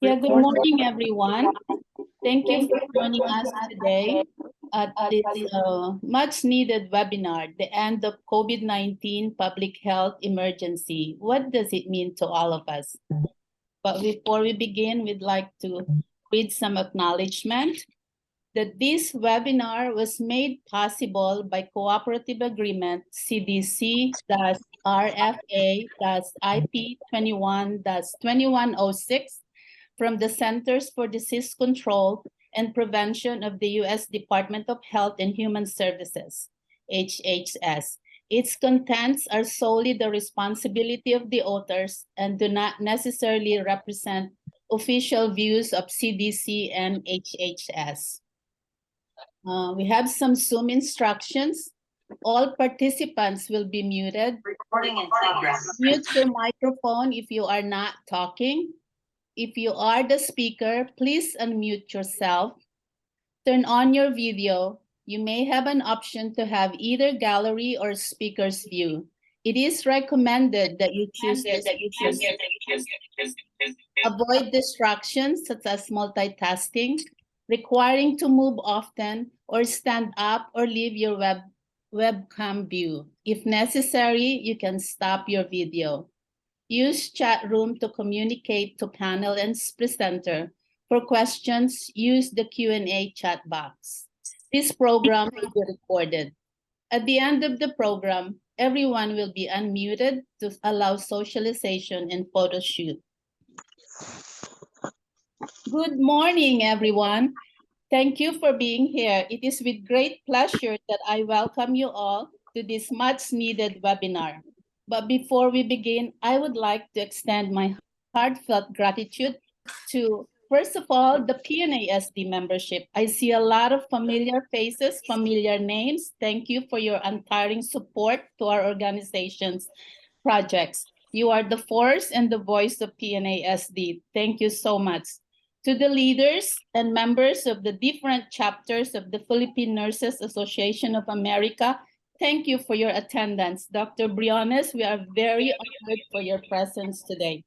Yeah, good morning, everyone. Thank you for joining us today at this much needed webinar, The End of COVID-19 Public Health Emergency. What does it mean to all of us? But before we begin, we'd like to read some acknowledgement that this webinar was made possible by cooperative agreement CDC-RFA-IP 21-2106 from the Centers for Disease Control and Prevention of the U.S. Department of Health and Human Services, HHS. Its contents are solely the responsibility of the authors and do not necessarily represent official views of CDC and HHS. We have some Zoom instructions. All participants will be muted. Recording in progress. Mute your microphone if you are not talking. If you are the speaker, please unmute yourself. Turn on your video. You may have an option to have either gallery or speaker's view. It is recommended that you choose avoid distractions such as multitasking, requiring to move often, or stand up or leave your webcam view. If necessary, you can stop your video. Use chat room to communicate to panel and presenter. For questions, use the Q&A chat box. This program will be recorded. At the end of the program, everyone will be unmuted to allow socialization and photo shoot. Good morning, everyone. Thank you for being here. It is with great pleasure that I welcome you all to this much-needed webinar. But before we begin, I would like to extend my heartfelt gratitude to, first of all, the PNASD membership. I see a lot of familiar faces, familiar names. Thank you for your untiring support to our organization's projects. You are the force and the voice of PNASD. Thank you so much. To the leaders and members of the different chapters of the Philippine Nurses Association of America, thank you for your attendance. Dr. Briones, we are very honored for your presence today.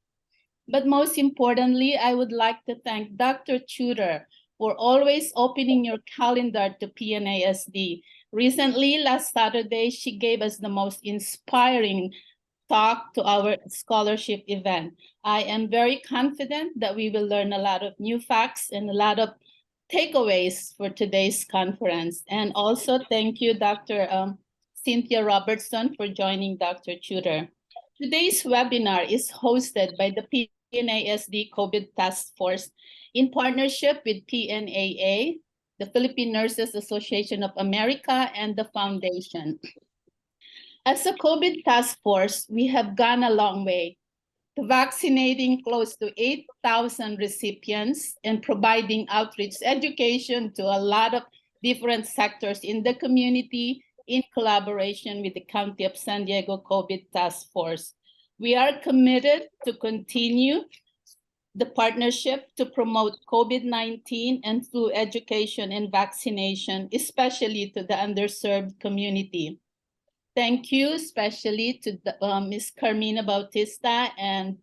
But most importantly, I would like to thank Dr. Tuteur for always opening your calendar to PNASD. Recently, last Saturday, she gave us the most inspiring talk to our scholarship event. I am very confident that we will learn a lot of new facts and a lot of takeaways for today's conference. And also thank you, Dr. Cynthia Robertson, for joining Dr. Tuteur. Today's webinar is hosted by the PNASD COVID Task Force in partnership with PNAA, the Philippine Nurses Association of America, and the Foundation. As a COVID task force, we have gone a long way to vaccinating close to 8,000 recipients and providing outreach education to a lot of different sectors in the community in collaboration with the County of San Diego COVID Task Force. We are committed to continue the partnership to promote COVID-19 and flu education and vaccination, especially to the underserved community. Thank you, especially to Ms. Carmina Bautista and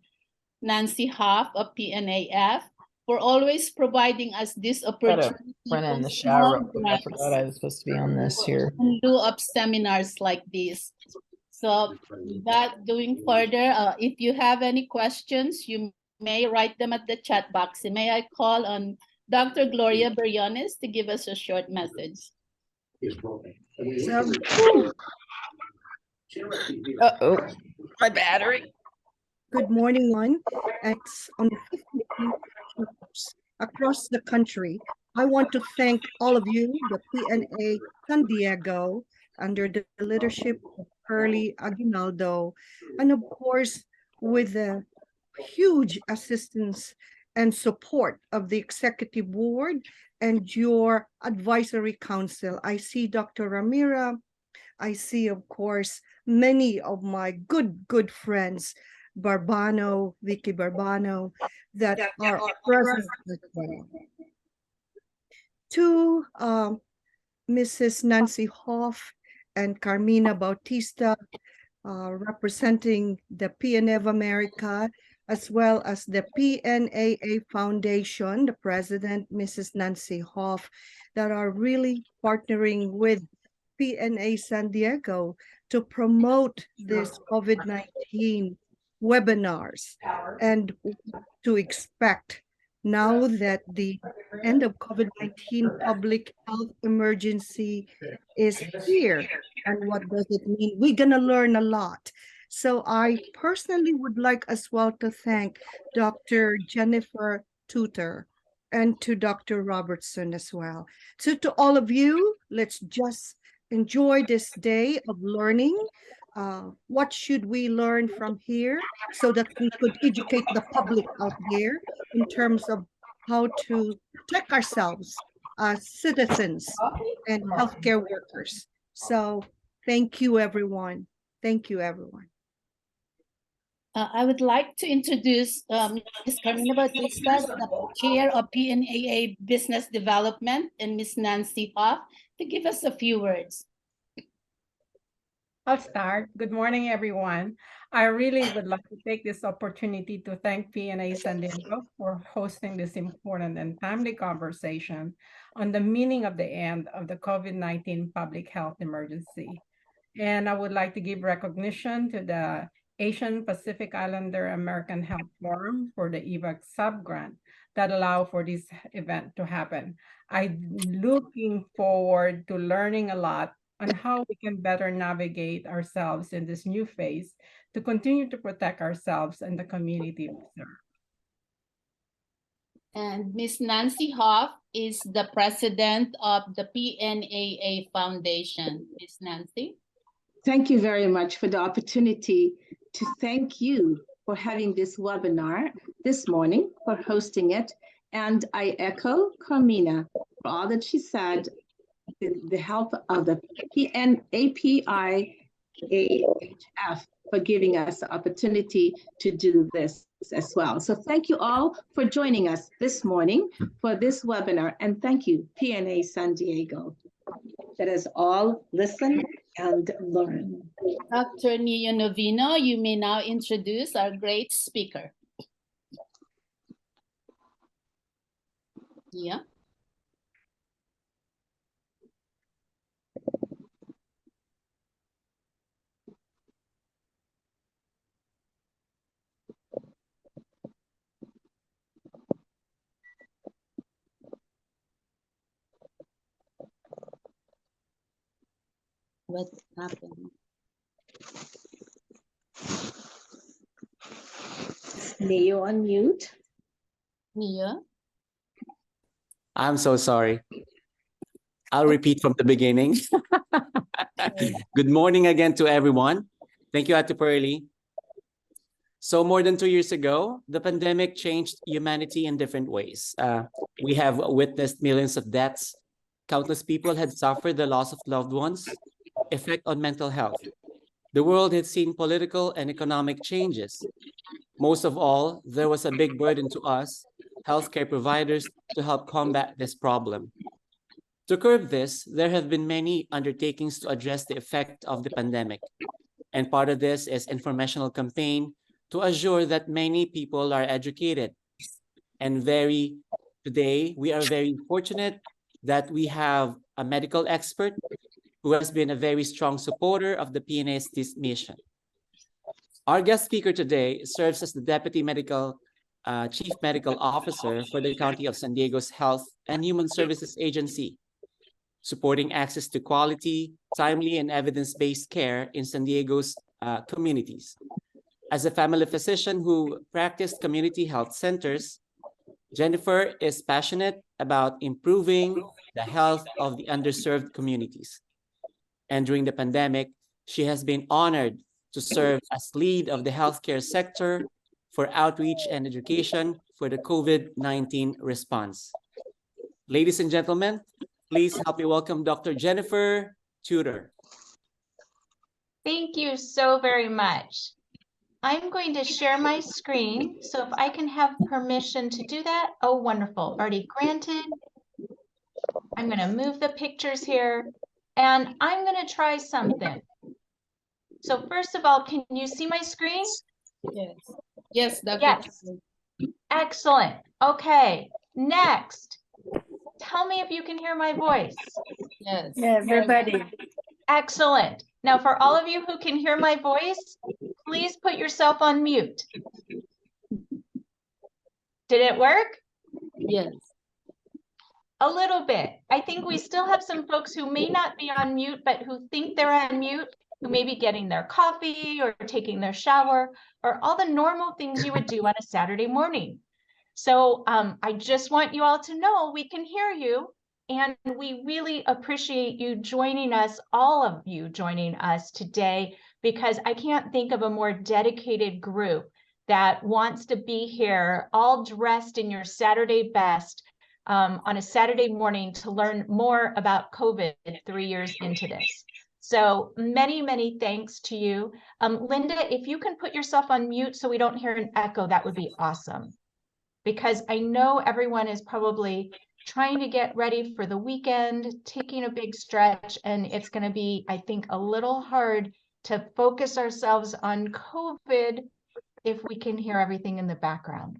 Nancy Hoff of PNAF for always providing us this opportunity. Run in the shower. I forgot I was supposed to be on this here. In lieu of seminars like this. So that doing further, if you have any questions, you may write them at the chat box. And may I call on Dr. Gloria Briones to give us a short message. Uh-oh, my battery. Good morning, one. It's on the 15th across the country. I want to thank all of you, the PNA San Diego, under the leadership of Curly Aguinaldo, and of course, with the huge assistance and support of the executive board and your advisory council. I see Dr. Ramira. I see, of course, many of my good friends, Barbano, Vicky Barbano, that are present as well. To Mrs. Nancy Hoff and Carmina Bautista, representing the PNF America, as well as the PNAA Foundation, the president, Mrs. Nancy Hoff, that are really partnering with PNA San Diego to promote this COVID-19 webinars and to expect now that the end of COVID-19 public health emergency is here. And what does it mean? We're going to learn a lot. So I personally would like as well to thank Dr. Jennifer Tutor and to Dr. Robertson as well. So to all of you, let's just enjoy this day of learning. What should we learn from here so that we could educate the public out there in terms of how to protect ourselves as citizens and healthcare workers. So thank you, everyone. Thank you, everyone. I would like to introduce Ms. Carmina Bautista, the Chair of PNAA Business Development, and Ms. Nancy Hoff to give us a few words. I'll start. Good morning, everyone. I really would like to take this opportunity to thank PNA San Diego for hosting this important and timely conversation on the meaning of the end of the COVID-19 public health emergency. And I would like to give recognition to the Asian Pacific Islander American Health Forum for the EVAC sub-grant that allow for this event to happen. I'm looking forward to learning a lot on how we can better navigate ourselves in this new phase to continue to protect ourselves and the community we serve. And Ms. Nancy Hoff is the president of the PNAA Foundation. Ms. Nancy? Thank you very much for the opportunity to thank you for having this webinar this morning, for hosting it. And I echo Carmina for all that she said, the help of the APIAHF for giving us the opportunity to do this as well. So thank you all for joining us this morning for this webinar. And thank you, PNA San Diego. Let us all listen and learn. Dr. Nia Novino, you may now introduce our great speaker. Yeah. What happened? Neo on mute. Nia? I'm so sorry. I'll repeat from the beginning. Good morning again to everyone. Thank you, Ate Pearly. So more than 2 years ago, the pandemic changed humanity in different ways. We have witnessed millions of deaths. Countless people had suffered the loss of loved ones, effect on mental health. The world had seen political and economic changes. Most of all, there was a big burden to us, healthcare providers, to help combat this problem. To curb this, there have been many undertakings to address the effect of the pandemic. And part of this is informational campaign to assure that many people are educated. And today, we are very fortunate that we have a medical expert who has been a very strong supporter of the PNA's mission. Our guest speaker today serves as the Chief Medical Officer for the County of San Diego's Health and Human Services Agency, supporting access to quality, timely, and evidence-based care in San Diego's communities. As a family physician who practiced community health centers, Jennifer is passionate about improving the health of the underserved communities. And during the pandemic, she has been honored to serve as lead of the healthcare sector for outreach and education for the COVID-19 response. Ladies and gentlemen, please help me welcome Dr. Jennifer Tutor. Thank you so very much. I'm going to share my screen, so if I can have permission to do that. Oh, wonderful, already granted. I'm going to move the pictures here, and I'm going to try something. So first of all, can you see my screen? Yes. Yes, Dr. Yes. Chu. Excellent. Okay, next. Tell me if you can hear my voice. Yes. Everybody. Excellent. Now, for all of you who can hear my voice, please put yourself on mute. Did it work? Yes. A little bit. I think we still have some folks who may not be on mute, but who think they're on mute, who may be getting their coffee or taking their shower, or all the normal things you would do on a Saturday morning. So I just want you all to know we can hear you, and we really appreciate you joining us, all of you joining us today, because I can't think of a more dedicated group that wants to be here all dressed in your Saturday best on a Saturday morning to learn more about COVID 3 years into this. So many, many thanks to you. Linda, if you can put yourself on mute so we don't hear an echo, that would be awesome. Because I know everyone is probably trying to get ready for the weekend, taking a big stretch, and it's going to be, I think, a little hard to focus ourselves on COVID if we can hear everything in the background.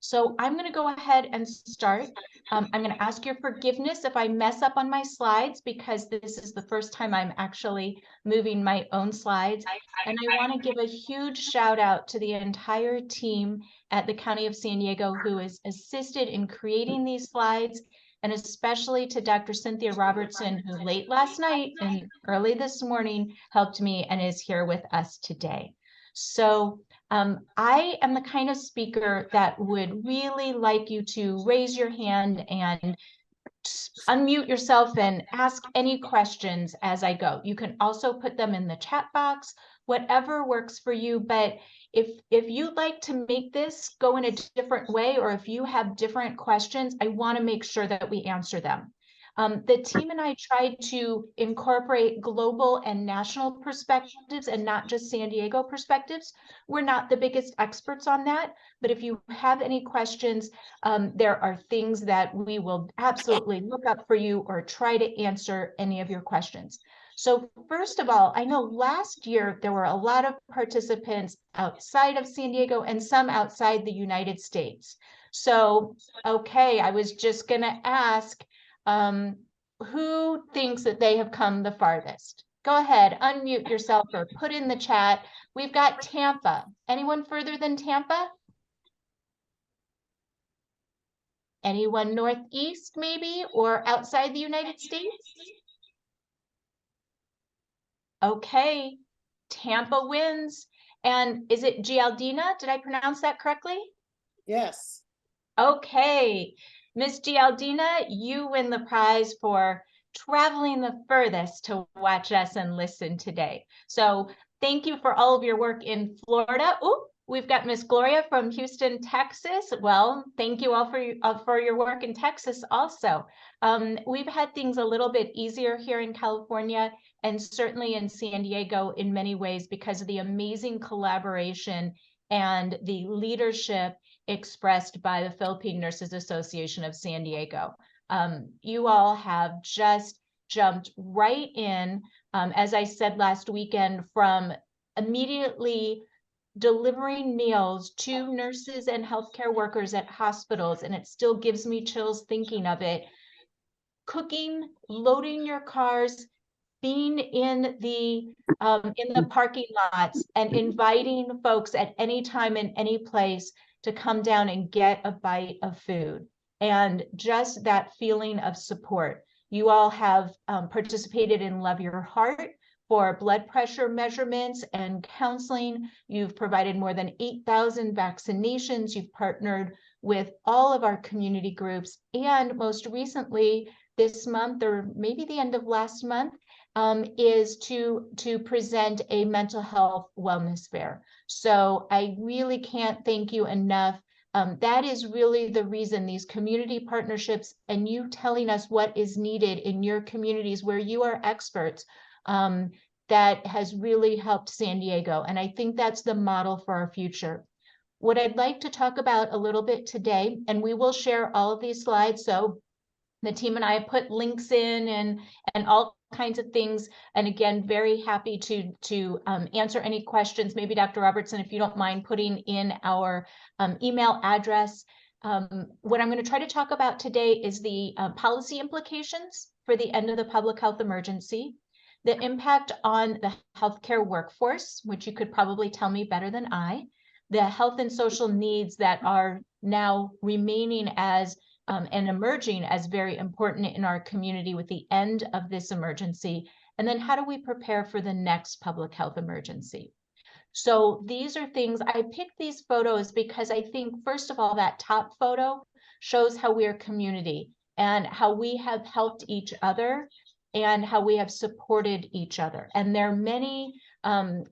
So I'm going to go ahead and start. I'm going to ask your forgiveness if I mess up on my slides, because this is the first time I'm actually moving my own slides. And I want to give a huge shout out to the entire team at the County of San Diego who has assisted in creating these slides, and especially to Dr. Cynthia Robertson, who late last night and early this morning helped me and is here with us today. So I am the kind of speaker that would really like you to raise your hand and unmute yourself and ask any questions as I go. You can also put them in the chat box, whatever works for you. But if you'd like to make this go in a different way, or if you have different questions, I want to make sure that we answer them. The team and I tried to incorporate global and national perspectives and not just San Diego perspectives. We're not the biggest experts on that, but if you have any questions, there are things that we will absolutely look up for you or try to answer any of your questions. So first of all, I know last year there were a lot of participants outside of San Diego and some outside the United States. So, okay, I was just going to ask, who thinks that they have come the farthest? Go ahead, unmute yourself or put in the chat. We've got Tampa. Anyone further than Tampa? Anyone northeast maybe, or outside the United States? Okay, Tampa wins. And is it Gialdina? Did I pronounce that correctly? Yes. Okay, Miss Gialdina, you win the prize for traveling the furthest to watch us and listen today. So thank you for all of your work in Florida. Ooh, we've got Miss Gloria from Houston, Texas. Well, thank you all for your work in Texas also. We've had things a little bit easier here in California, and certainly in San Diego in many ways, because of the amazing collaboration and the leadership expressed by the Philippine Nurses Association of San Diego. You all have just jumped right in, as I said last weekend, from immediately delivering meals to nurses and healthcare workers at hospitals, and it still gives me chills thinking of it. Cooking, loading your cars, being in the parking lots and inviting folks at any time in any place to come down and get a bite of food, and just that feeling of support. You all have participated in Love Your Heart for blood pressure measurements and counseling. You've provided more than 8,000 vaccinations. You've partnered with all of our community groups. And most recently, this month, or maybe the end of last month, is to present a mental health wellness fair. So I really can't thank you enough. That is really the reason, these community partnerships and you telling us what is needed in your communities where you are experts, that has really helped San Diego. And I think that's the model for our future. What I'd like to talk about a little bit today, and we will share all of these slides. So the team and I put links in and all kinds of things. And again, very happy to answer any questions. Maybe Dr. Robertson, if you don't mind putting in our email address. What I'm going to try to talk about today is the policy implications for the end of the public health emergency, the impact on the healthcare workforce, which you could probably tell me better than I, the health and social needs that are now remaining as and emerging as very important in our community with the end of this emergency, and then how do we prepare for the next public health emergency? So these are things, I picked these photos because I think, first of all, that top photo shows how we are community and how we have helped each other and how we have supported each other. And there are many,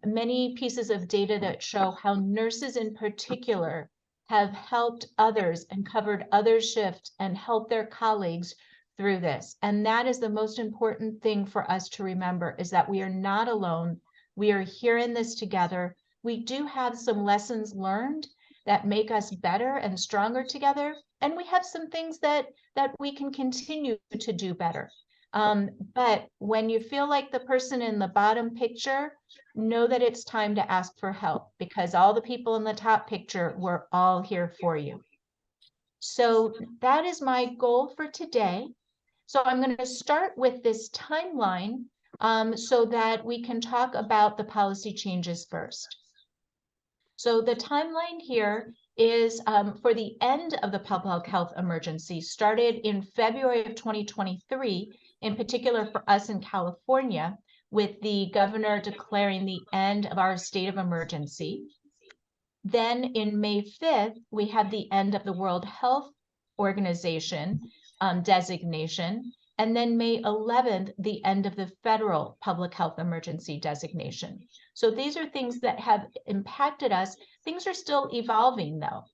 many pieces of data that show how nurses in particular have helped others and covered other shifts and helped their colleagues through this. And that is the most important thing for us to remember, is that we are not alone. We are here in this together. We do have some lessons learned that make us better and stronger together. And we have some things that we can continue to do better. But when you feel like the person in the bottom picture, know that it's time to ask for help, because all the people in the top picture were all here for you. So that is my goal for today. So I'm going to start with this timeline so that we can talk about the policy changes first. So the timeline here is for the end of the public health emergency, started in February of 2023, in particular for us in California, with the governor declaring the end of our state of emergency. Then in May 5th, we have the end of the World Health Organization designation. And then May 11th, the end of the federal public health emergency designation. So these are things that have impacted us. Things are still evolving though.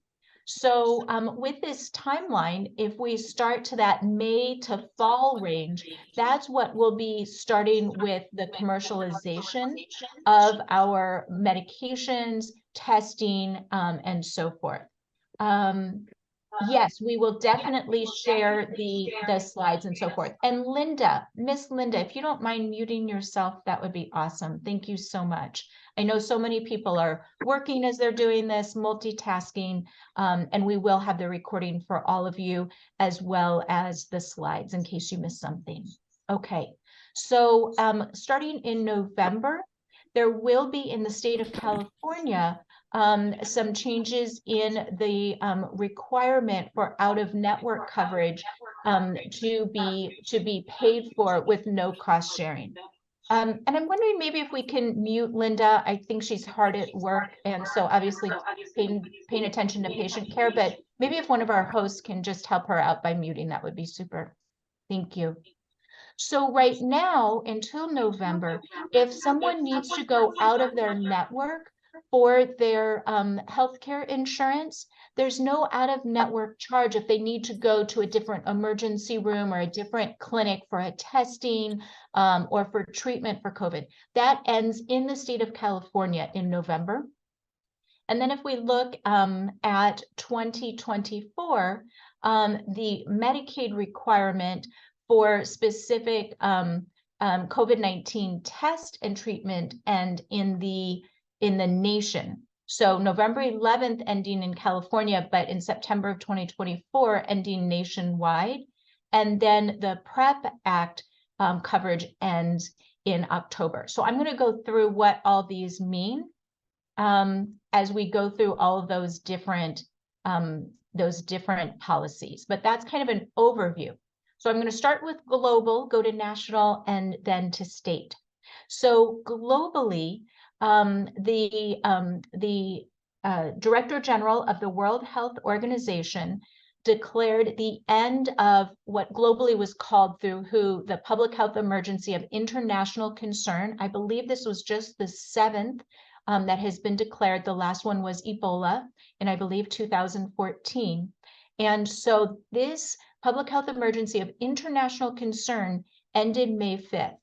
So with this timeline, if we start to that May to fall range, that's what we'll be starting with the commercialization of our medications, testing, and so forth. Yes, we will definitely share the slides and so forth. And Linda, Miss Linda, if you don't mind muting yourself, that would be awesome. Thank you so much. I know so many people are working as they're doing this, multitasking, and we will have the recording for all of you, as well as the slides in case you missed something. Okay, so starting in November, there will be in the state of California some changes in the requirement for out-of-network coverage to be paid for with no cost sharing. And I'm wondering maybe if we can mute Linda. I think she's hard at work, and so obviously paying attention to patient care, but maybe if one of our hosts can just help her out by muting, that would be super. Thank you. So right now, until November, if someone needs to go out of their network for their healthcare insurance, there's no out-of-network charge if they need to go to a different emergency room or a different clinic for a testing or for treatment for COVID. That ends in the state of California in November. And then if we look at 2024, the Medicaid requirement for specific COVID-19 test and treatment and in the nation. So November 11th ending in California, but in September of 2024 ending nationwide. And then the PrEP Act coverage ends in October. So I'm going to go through what all these mean as we go through all of those different policies. But that's kind of an overview. So I'm going to start with global, go to national, and then to state. So globally, the Director General of the World Health Organization declared the end of what globally was called through WHO the public health emergency of international concern. I believe this was just the 7th that has been declared. The last one was Ebola in, I believe, 2014. And so this public health emergency of international concern ended May 5th.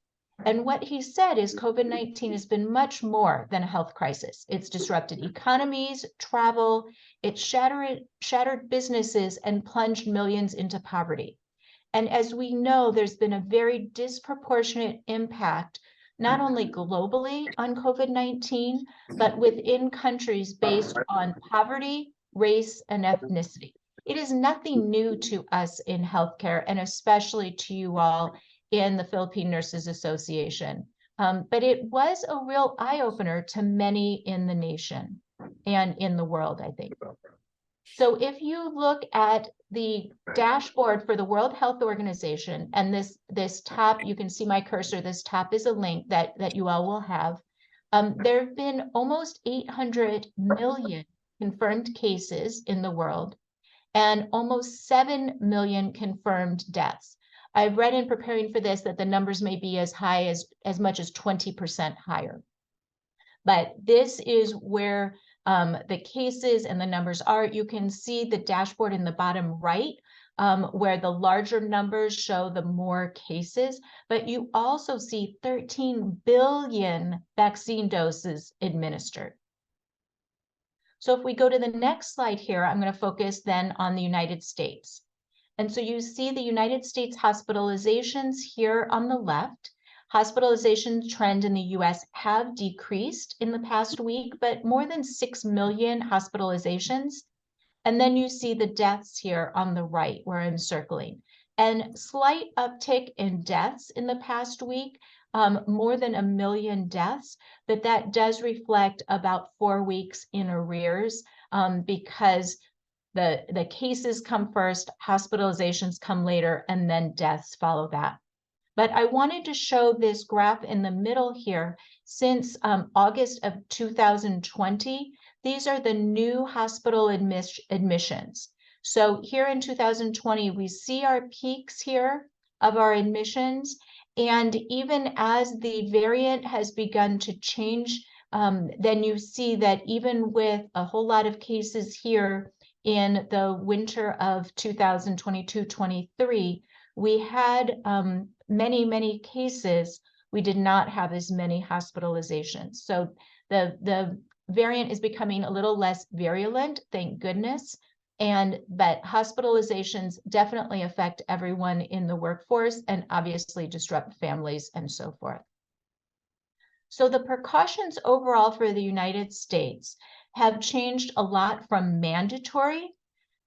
And what he said is COVID-19 has been much more than a health crisis. It's disrupted economies, travel, it's shattered businesses and plunged millions into poverty. And as we know, there's been a very disproportionate impact, not only globally on COVID-19, but within countries based on poverty, race, and ethnicity. It is nothing new to us in healthcare, and especially to you all in the Philippine Nurses Association. But it was a real eye-opener to many in the nation and in the world, I think. So if you look at the dashboard for the World Health Organization, and this top, you can see my cursor, this top is a link that you all will have. There have been almost 800 million confirmed cases in the world and almost 7 million confirmed deaths. I've read in preparing for this that the numbers may be as high as much as 20% higher. But this is where the cases and the numbers are. You can see the dashboard in the bottom right, where the larger numbers show the more cases, but you also see 13 billion vaccine doses administered. So if we go to the next slide here, I'm going to focus then on the United States. And so you see the United States hospitalizations here on the left. Hospitalization trend in the US have decreased in the past week, but more than 6 million hospitalizations. And then you see the deaths here on the right where I'm circling. And slight uptick in deaths in the past week, more than 1 million deaths, but that does reflect about 4 weeks in arrears because the cases come first, hospitalizations come later, and then deaths follow that. But I wanted to show this graph in the middle here. Since August of 2020, these are the new hospital admissions. So here in 2020, we see our peaks here of our admissions. And even as the variant has begun to change, then you see that even with a whole lot of cases here in the winter of 2022-23, we had many cases. We did not have as many hospitalizations. So the variant is becoming a little less virulent, thank goodness. But hospitalizations definitely affect everyone in the workforce and obviously disrupt families and so forth. So the precautions overall for the United States have changed a lot from mandatory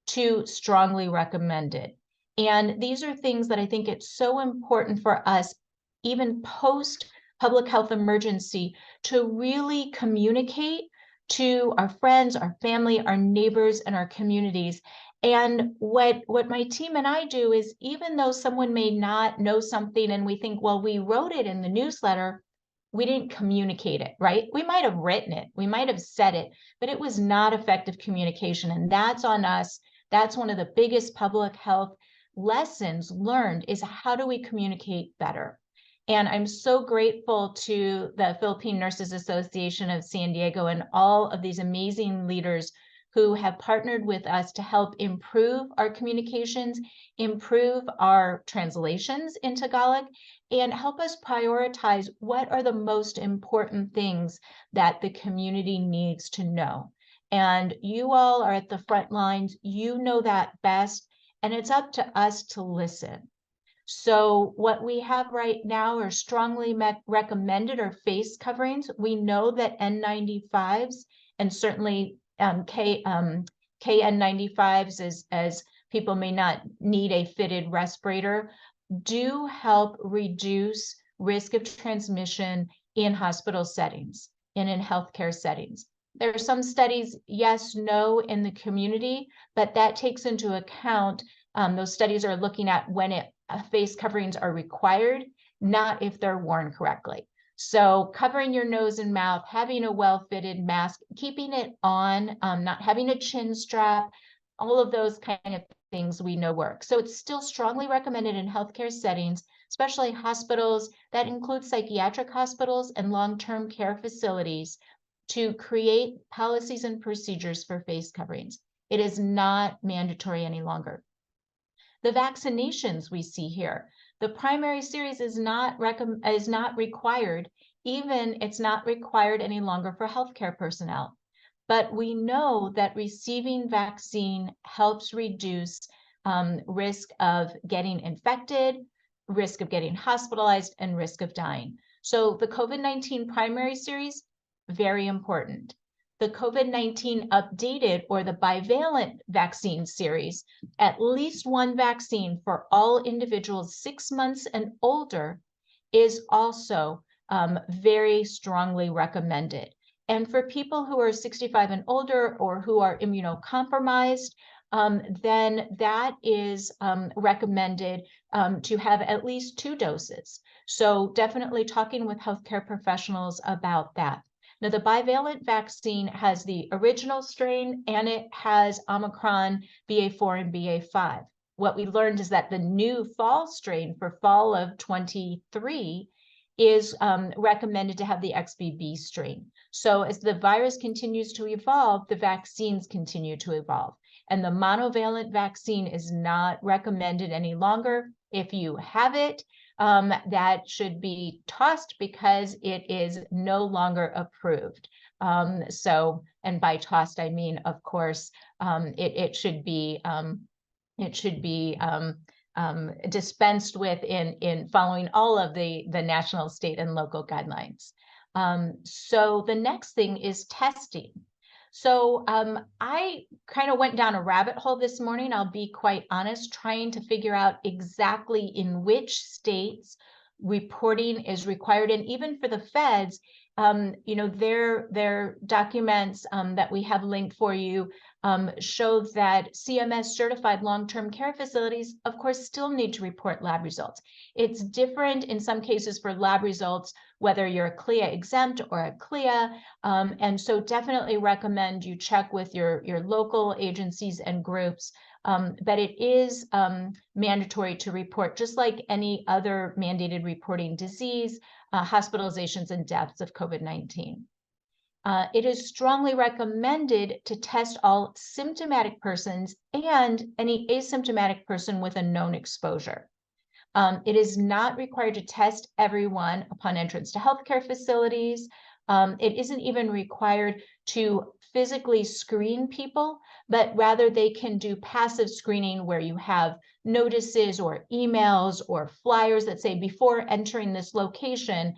to strongly recommended. And these are things that I think it's so important for us, even post public health emergency, to really communicate to our friends, our family, our neighbors, and our communities. And what my team and I do is, even though someone may not know something and we think, well, we wrote it in the newsletter, we didn't communicate it, right? We might have written it, we might have said it, but it was not effective communication. And that's on us. That's one of the biggest public health lessons learned, is how do we communicate better? And I'm so grateful to the Philippine Nurses Association of San Diego and all of these amazing leaders who have partnered with us to help improve our communications, improve our translations in Tagalog, and help us prioritize what are the most important things that the community needs to know. And you all are at the front lines, you know that best, and it's up to us to listen. So what we have right now are strongly recommended or face coverings. We know that N95s and certainly KN95s, as people may not need a fitted respirator, do help reduce risk of transmission in hospital settings and in healthcare settings. There are some studies, yes, no, in the community, but that takes into account, those studies are looking at when face coverings are required, not if they're worn correctly. So covering your nose and mouth, having a well-fitted mask, keeping it on, not having a chin strap, all of those kind of things we know work. So it's still strongly recommended in healthcare settings, especially hospitals that include psychiatric hospitals and long-term care facilities, to create policies and procedures for face coverings. It is not mandatory any longer. The vaccinations we see here, the primary series is not required, even it's not required any longer for healthcare personnel. But we know that receiving vaccine helps reduce risk of getting infected, risk of getting hospitalized, and risk of dying. So the COVID-19 primary series, very important. The COVID-19 updated or the bivalent vaccine series, at least one vaccine for all individuals 6 months and older, is also very strongly recommended. And for people who are 65 and older or who are immunocompromised, then that is recommended to have at least 2 doses. So definitely talking with healthcare professionals about that. Now, the bivalent vaccine has the original strain and it has Omicron, BA4 and BA5. What we learned is that the new fall strain for fall of 23 is recommended to have the XBB strain. So as the virus continues to evolve, the vaccines continue to evolve. And the monovalent vaccine is not recommended any longer. If you have it, that should be tossed because it is no longer approved. And by tossed, I mean, of course, it should be dispensed with in following all of the national, state, and local guidelines. So the next thing is testing. So I kind of went down a rabbit hole this morning, I'll be quite honest, trying to figure out exactly in which states reporting is required. And even for the feds, their documents that we have linked for you show that CMS certified long-term care facilities, of course, still need to report lab results. It's different in some cases for lab results, whether you're a CLIA exempt or a CLIA. And so definitely recommend you check with your local agencies and groups. But it is mandatory to report, just like any other mandated reporting disease, hospitalizations and deaths of COVID-19. It is strongly recommended to test all symptomatic persons and any asymptomatic person with a known exposure. It is not required to test everyone upon entrance to healthcare facilities. It isn't even required to physically screen people, but rather they can do passive screening where you have notices or emails or flyers that say, before entering this location,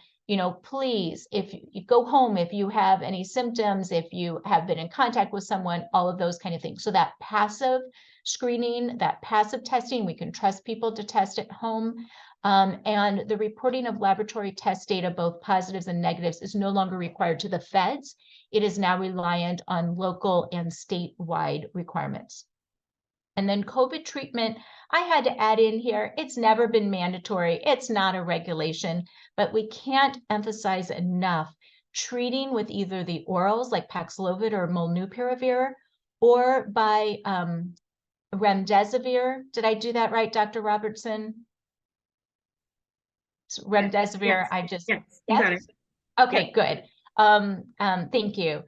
please, if you go home, if you have any symptoms, if you have been in contact with someone, all of those kind of things. So that passive screening, that passive testing, we can trust people to test at home. And the reporting of laboratory test data, both positives and negatives, is no longer required to the feds. It is now reliant on local and statewide requirements. And then COVID treatment, I had to add in here, it's never been mandatory. It's not a regulation, but we can't emphasize enough treating with either the orals like Paxlovid or Molnupiravir, or by remdesivir. Did I do that right, Dr. Robertson? Remdesivir, Yes, you got it. Okay, good. Thank you.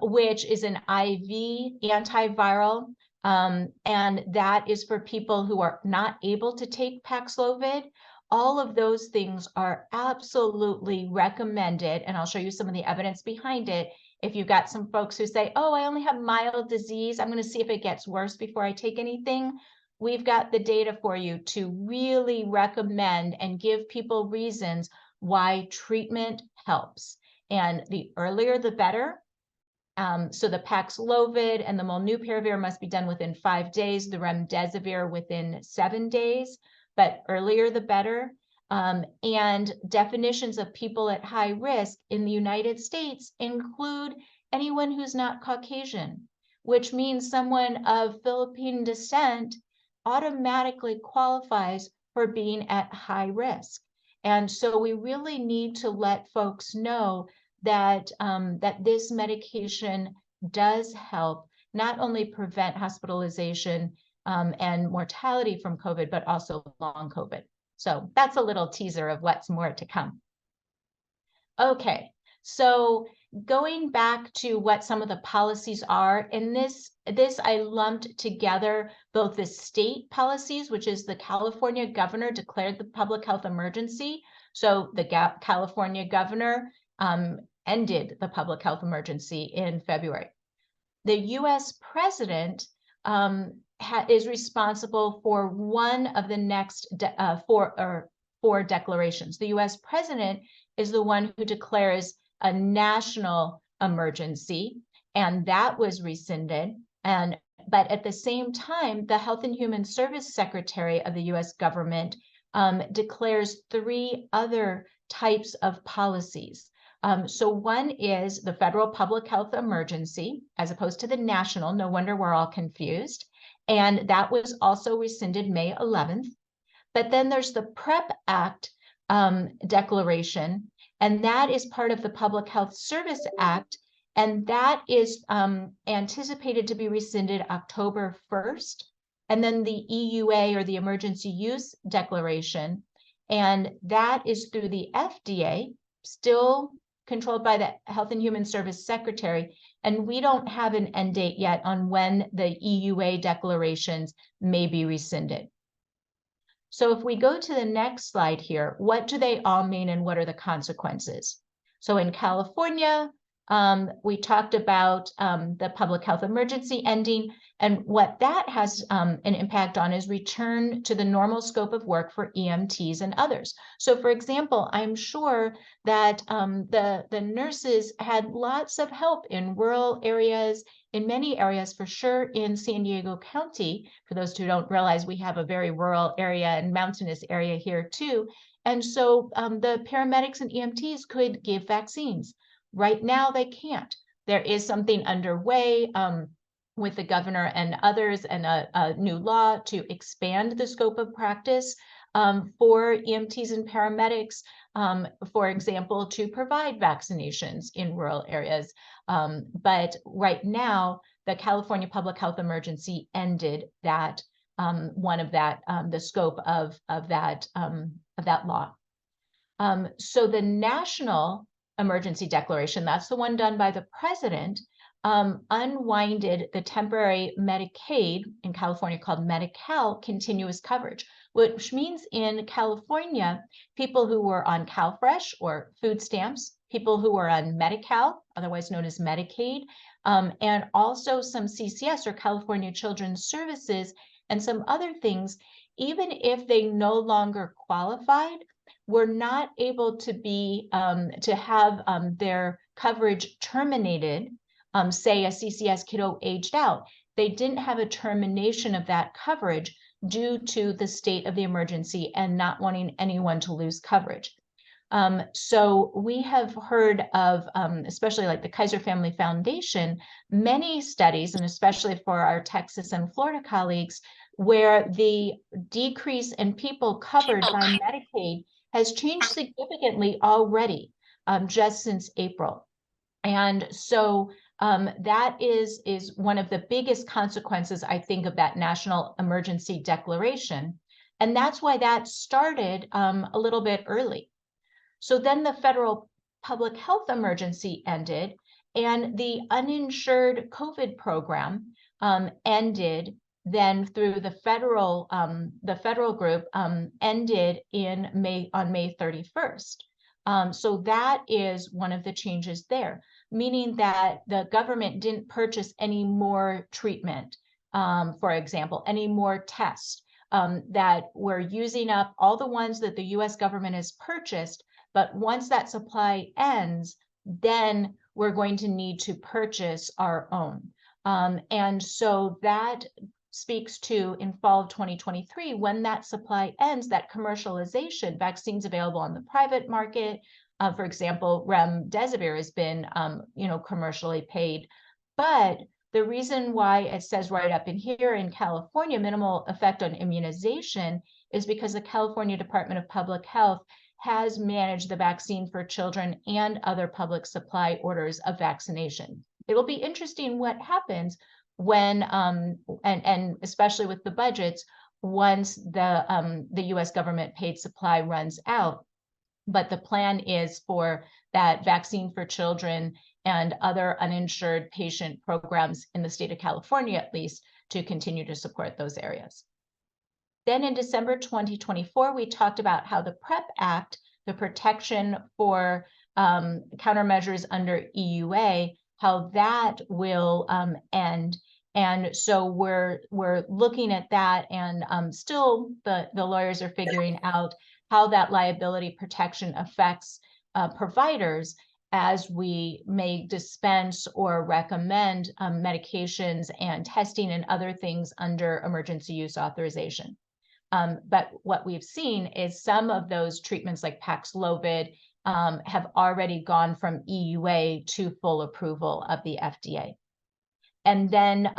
Which is an IV antiviral. And that is for people who are not able to take Paxlovid. All of those things are absolutely recommended. And I'll show you some of the evidence behind it. If you've got some folks who say, oh, I only have mild disease, I'm going to see if it gets worse before I take anything. We've got the data for you to really recommend and give people reasons why treatment helps. And the earlier, the better. So the Paxlovid and the Molnupiravir must be done within 5 days, the remdesivir within 7 days, but earlier the better. And definitions of people at high risk in the United States include anyone who's not Caucasian, which means someone of Philippine descent automatically qualifies for being at high risk. And so we really need to let folks know that, that this medication does help not only prevent hospitalization and mortality from COVID, but also long COVID. So that's a little teaser of what's more to come. Okay, so going back to what some of the policies are, in this I lumped together both the state policies, which is the California governor declared the public health emergency. So the California governor ended the public health emergency in February. The US president is responsible for one of the next four declarations. The US president is the one who declares a national emergency, and that was rescinded. But at the same time, the Health and Human Service Secretary of the US government declares 3 other types of policies. So one is the federal public health emergency, as opposed to the national. No wonder we're all confused. And that was also rescinded May 11th. But then there's the PrEP Act declaration, and that is part of the Public Health Service Act, and that is anticipated to be rescinded October 1st. And then the EUA, or the Emergency Use Declaration, and that is through the FDA, still controlled by the Health and Human Service Secretary, and we don't have an end date yet on when the EUA declarations may be rescinded. So if we go to the next slide here, what do they all mean and what are the consequences? So in California, we talked about the public health emergency ending, and what that has an impact on is return to the normal scope of work for EMTs and others. So for example, I'm sure that the nurses had lots of help in rural areas, in many areas for sure in San Diego County. For those who don't realize, we have a very rural area and mountainous area here too. And so the paramedics and EMTs could give vaccines. Right now, they can't. There is something underway with the governor and others, and a new law to expand the scope of practice for EMTs and paramedics, for example, to provide vaccinations in rural areas. But right now, the California Public Health Emergency ended that the scope of that law. So the national emergency declaration, that's the one done by the president, unwinded the temporary Medicaid, in California called Medi-Cal, continuous coverage, which means in California, people who were on CalFresh or food stamps, people who were on Medi-Cal, otherwise known as Medicaid, and also some CCS, or California Children's Services, and some other things, even if they no longer qualified, were not able to be to have their coverage terminated. Say a CCS kiddo aged out, they didn't have a termination of that coverage due to the state of the emergency and not wanting anyone to lose coverage. So we have heard of, especially like the Kaiser Family Foundation, many studies, and especially for our Texas and Florida colleagues, where the decrease in people covered by Medicaid has changed significantly already, just since April. And so that is one of the biggest consequences, I think, of that national emergency declaration. And that's why that started a little bit early. So then the federal public health emergency ended, and the uninsured COVID program ended then through the federal group ended on May 31st. So that is one of the changes there, meaning that the government didn't purchase any more treatment, for example, any more tests, that we're using up all the ones that the US government has purchased, but once that supply ends, then we're going to need to purchase our own. And so that speaks to, in fall of 2023, when that supply ends, that commercialization, vaccines available on the private market, for example, remdesivir has been commercially paid. But the reason why it says right up in here in California, minimal effect on immunization, is because the California Department of Public Health has managed the vaccine for children and other public supply orders of vaccination. It will be interesting what happens when, and especially with the budgets, once the US government paid supply runs out. But the plan is for that vaccine for children and other uninsured patient programs in the state of California, at least, to continue to support those areas. Then in December 2024, we talked about how the PrEP Act, the protection for countermeasures under EUA, how that will end. And so we're looking at that, and still the lawyers are figuring out how that liability protection affects providers as we may dispense or recommend medications and testing and other things under emergency use authorization. But what we've seen is some of those treatments like Paxlovid have already gone from EUA to full approval of the FDA. And then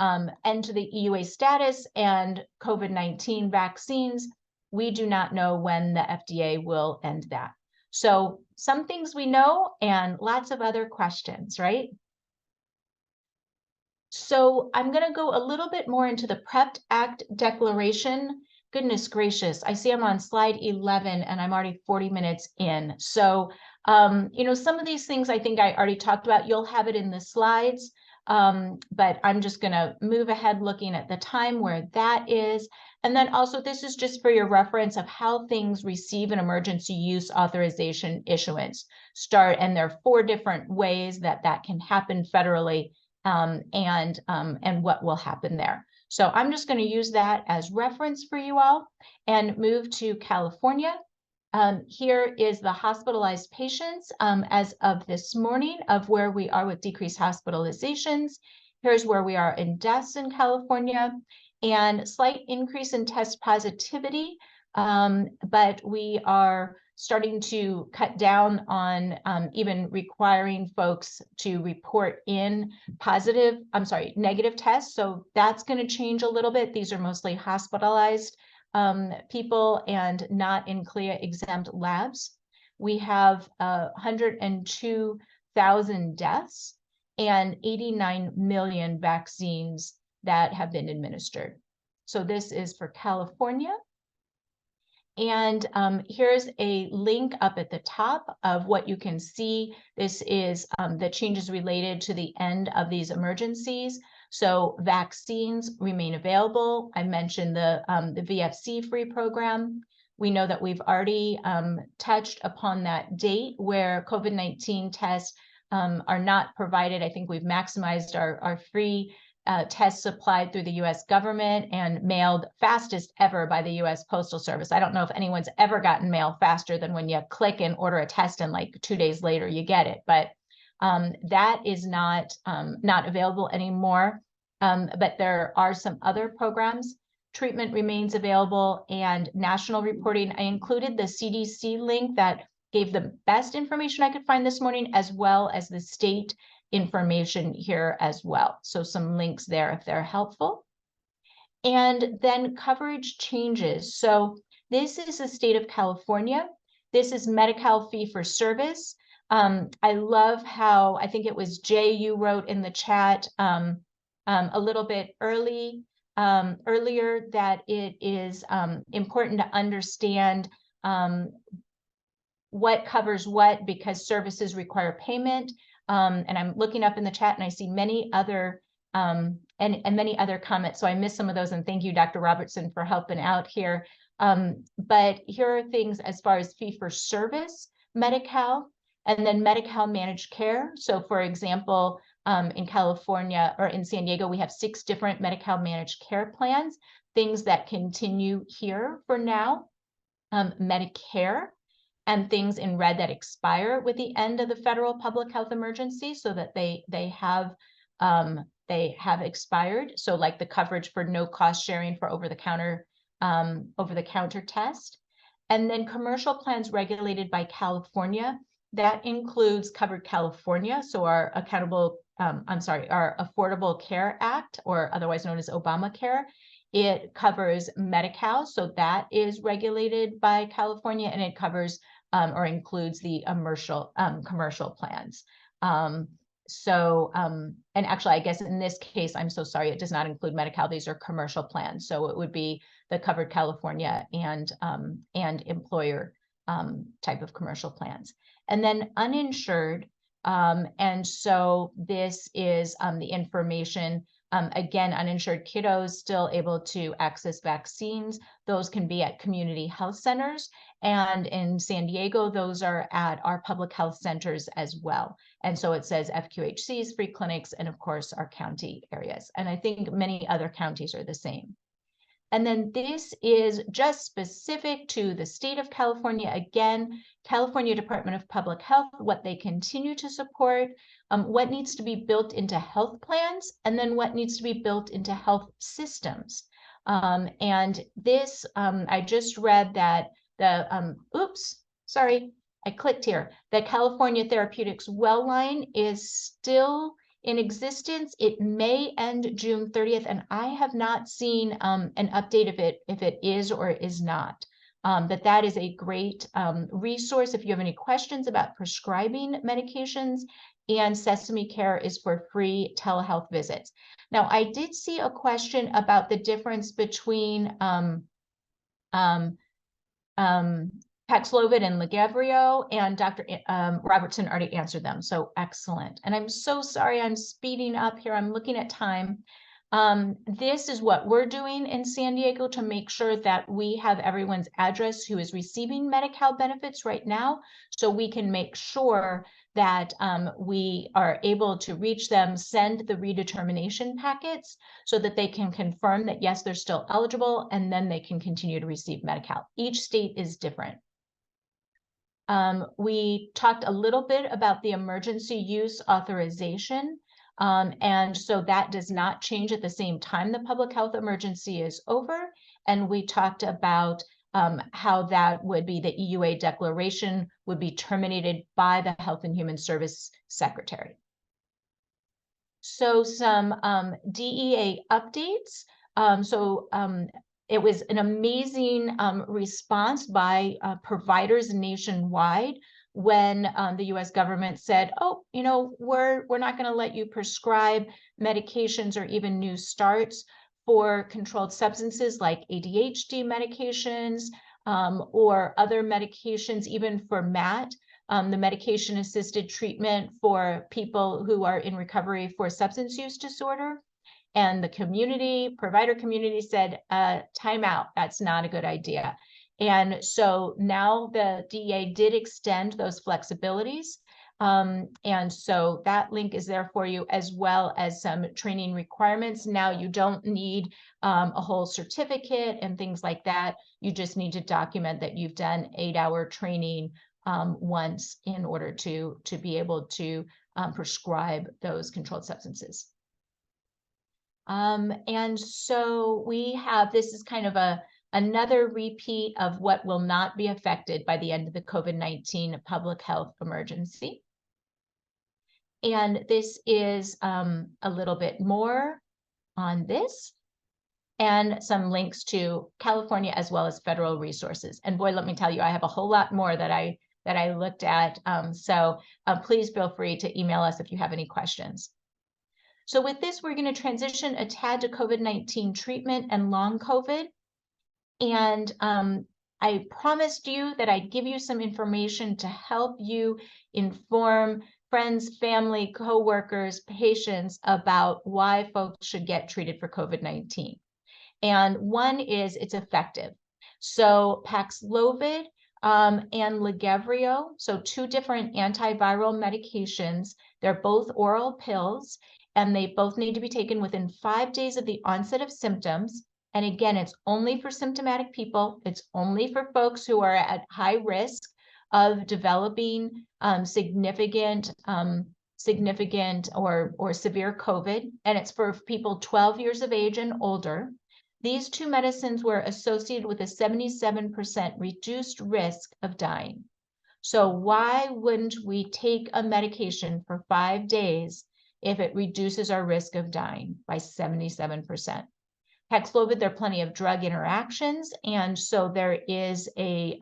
enter the EUA status and COVID-19 vaccines, we do not know when the FDA will end that. So some things we know and lots of other questions, right? So I'm going to go a little bit more into the PrEP Act declaration. Goodness gracious, I see I'm on slide 11 and I'm already 40 minutes in. So, you know, some of these things I think I already talked about. You'll have it in the slides, but I'm just going to move ahead looking at the time where that is. And then also, this is just for your reference of how things receive an emergency use authorization issuance start. And there are 4 different ways that that can happen federally, and what will happen there. So I'm just going to use that as reference for you all and move to California. Here is the hospitalized patients as of this morning of where we are with decreased hospitalizations. Here's where we are in deaths in California, and slight increase in test positivity, but we are starting to cut down on even requiring folks to report in negative tests. So that's going to change a little bit. These are mostly hospitalized people and not in CLIA exempt labs. We have 102,000 deaths and 89 million vaccines that have been administered. So this is for California. And here's a link up at the top of what you can see. This is the changes related to the end of these emergencies. So vaccines remain available. I mentioned the VFC free program. We know that we've already touched upon that date where COVID-19 tests are not provided. I think we've maximized our free tests supplied through the US government and mailed fastest ever by the US Postal Service. I don't know if anyone's ever gotten mail faster than when you click and order a test and like 2 days later you get it. But that is not available anymore. But there are some other programs. Treatment remains available and national reporting. I included the CDC link that gave the best information I could find this morning, as well as the state information here as well. So some links there if they're helpful. And then coverage changes. So this is the state of California. This is Medi-Cal fee for service. I love how, I think it was Jay, you wrote in the chat a little bit earlier that it is important to understand what covers what, because services require payment. And I'm looking up in the chat and I see many other and many other comments. So I missed some of those, and thank you, Dr. Robertson, for helping out here. But here are things as far as fee for service, Medi-Cal, and then Medi-Cal managed care. So for example, in California or in San Diego, we have 6 different Medi-Cal managed care plans, things that continue here for now, Medicare, and things in red that expire with the end of the federal public health emergency, so that they have expired. So like the coverage for no cost sharing for over-the-counter test. And then commercial plans regulated by California, that includes Covered California, so our our Affordable Care Act, or otherwise known as Obamacare. It covers Medi-Cal, so that is regulated by California, and it covers or includes the commercial plans. And actually, I guess in this case, I'm so sorry, it does not include Medi-Cal. These are commercial plans. So it would be the Covered California and employer type of commercial plans. And then uninsured. And so this is the information Again, uninsured kiddos still able to access vaccines. Those can be at community health centers. And in San Diego, those are at our public health centers as well. And so it says FQHCs, free clinics, and of course, our county areas. And I think many other counties are the same. And then this is just specific to the state of California. Again, California Department of Public Health, what they continue to support, what needs to be built into health plans, and then what needs to be built into health systems. And this, I just read that the, oops, sorry, I clicked here. The California Therapeutics Well Line is still in existence. It may end June 30th, and I have not seen an update if it is or is not. But that is a great resource if you have any questions about prescribing medications, and Sesame Care is for free telehealth visits. Now, I did see a question about the difference between Paxlovid and Lagevrio, and Dr. Robertson already answered them, so excellent. And I'm so sorry, I'm speeding up here. I'm looking at time. This is what we're doing in San Diego to make sure that we have everyone's address who is receiving Medi-Cal benefits right now, so we can make sure that we are able to reach them, send the redetermination packets so that they can confirm that, yes, they're still eligible, and then they can continue to receive Medi-Cal. Each state is different. We talked a little bit about the emergency use authorization. And so that does not change at the same time the public health emergency is over. And we talked about how that would be, the EUA declaration would be terminated by the Health and Human Service Secretary. So some DEA updates. It was an amazing response by providers nationwide when the US government said, oh, you know, we're not going to let you prescribe medications or even new starts for controlled substances like ADHD medications or other medications, even for MAT, the medication assisted treatment for people who are in recovery for substance use disorder. And the provider community said, time out, that's not a good idea. And so now the DEA did extend those flexibilities. And so that link is there for you, as well as some training requirements. Now you don't need a whole certificate and things like that. You just need to document that you've done 8-hour training once in order to be able to prescribe those controlled substances. And so we have, this is kind of another repeat of what will not be affected by the end of the COVID-19 public health emergency. And this is a little bit more on this, and some links to California as well as federal resources. And boy, let me tell you, I have a whole lot more that I looked at. So please feel free to email us if you have any questions. So with this, we're going to transition a tad to COVID-19 treatment and long COVID. And I promised you that I'd give you some information to help you inform friends, family, coworkers, patients about why folks should get treated for COVID-19. And one is it's effective. So Paxlovid and Lagevrio, so 2 different antiviral medications, they're both oral pills, and they both need to be taken within 5 days of the onset of symptoms. And again, it's only for symptomatic people. It's only for folks who are at high risk of developing significant or severe COVID. And it's for people 12 years of age and older. These 2 medicines were associated with a 77% reduced risk of dying. So why wouldn't we take a medication for 5 days if it reduces our risk of dying by 77%? Paxlovid, there are plenty of drug interactions, and so there is a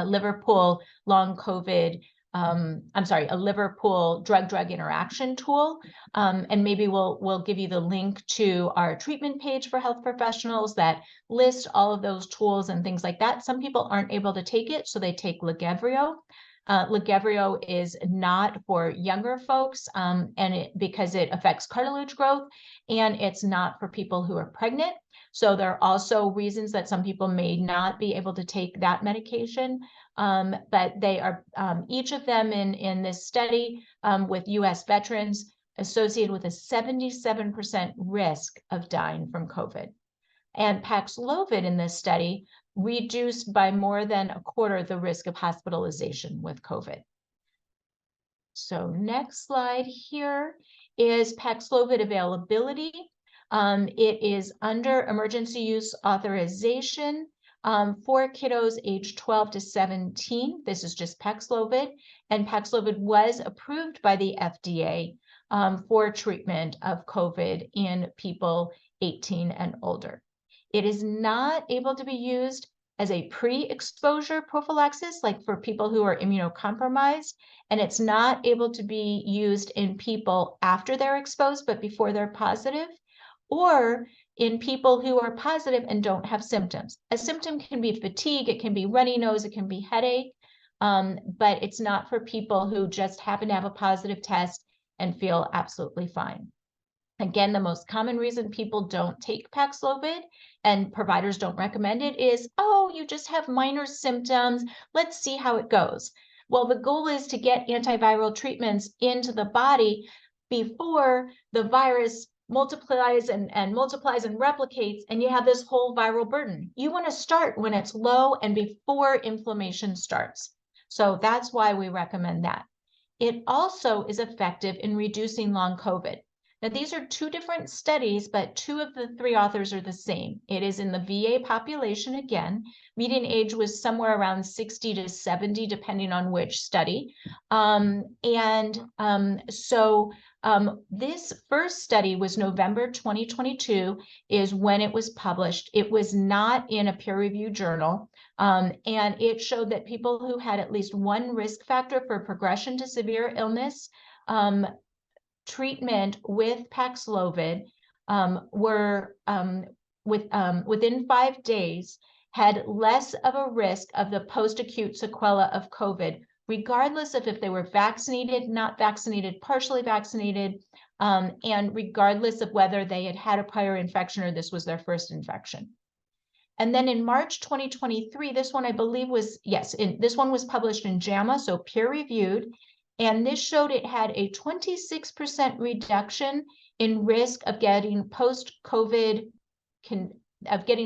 Liverpool long COVID, a Liverpool drug-drug interaction tool, and maybe we'll give you the link to our treatment page for health professionals that list all of those tools and things like that. Some people aren't able to take it, so they take Lagevrio. Lagevrio is not for younger folks, because it affects cartilage growth, and it's not for people who are pregnant. So there are also reasons that some people may not be able to take that medication, but they are each of them in this study with U.S. veterans associated with a 77% risk of dying from COVID. And Paxlovid in this study reduced by more than a quarter the risk of hospitalization with COVID. So next slide here is Paxlovid availability. It is under emergency use authorization for kiddos aged 12 to 17. This is just Paxlovid, and Paxlovid was approved by the FDA for treatment of COVID in people 18 and older. It is not able to be used as a pre-exposure prophylaxis, like for people who are immunocompromised, and it's not able to be used in people after they're exposed, but before they're positive, or in people who are positive and don't have symptoms. A symptom can be fatigue, it can be runny nose, it can be headache, but it's not for people who just happen to have a positive test and feel absolutely fine. Again, the most common reason people don't take Paxlovid and providers don't recommend it is, oh, you just have minor symptoms. Let's see how it goes. Well, the goal is to get antiviral treatments into the body before the virus multiplies and replicates, and you have this whole viral burden. You want to start when it's low and before inflammation starts. So that's why we recommend that. It also is effective in reducing long COVID. Now, these are two different studies, but two of the three authors are the same. It is in the VA population again. Median age was somewhere around 60 to 70, depending on which study. This first study was November 2022 is when it was published. It was not in a peer-reviewed journal. And it showed that people who had at least one risk factor for progression to severe illness, treatment with Paxlovid within 5 days had less of a risk of the post-acute sequela of COVID, regardless of if they were vaccinated, not vaccinated, partially vaccinated, and regardless of whether they had had a prior infection or this was their first infection. And then in March 2023, this one I believe was, this one was published in JAMA, so peer-reviewed, and this showed it had a 26% reduction in risk of getting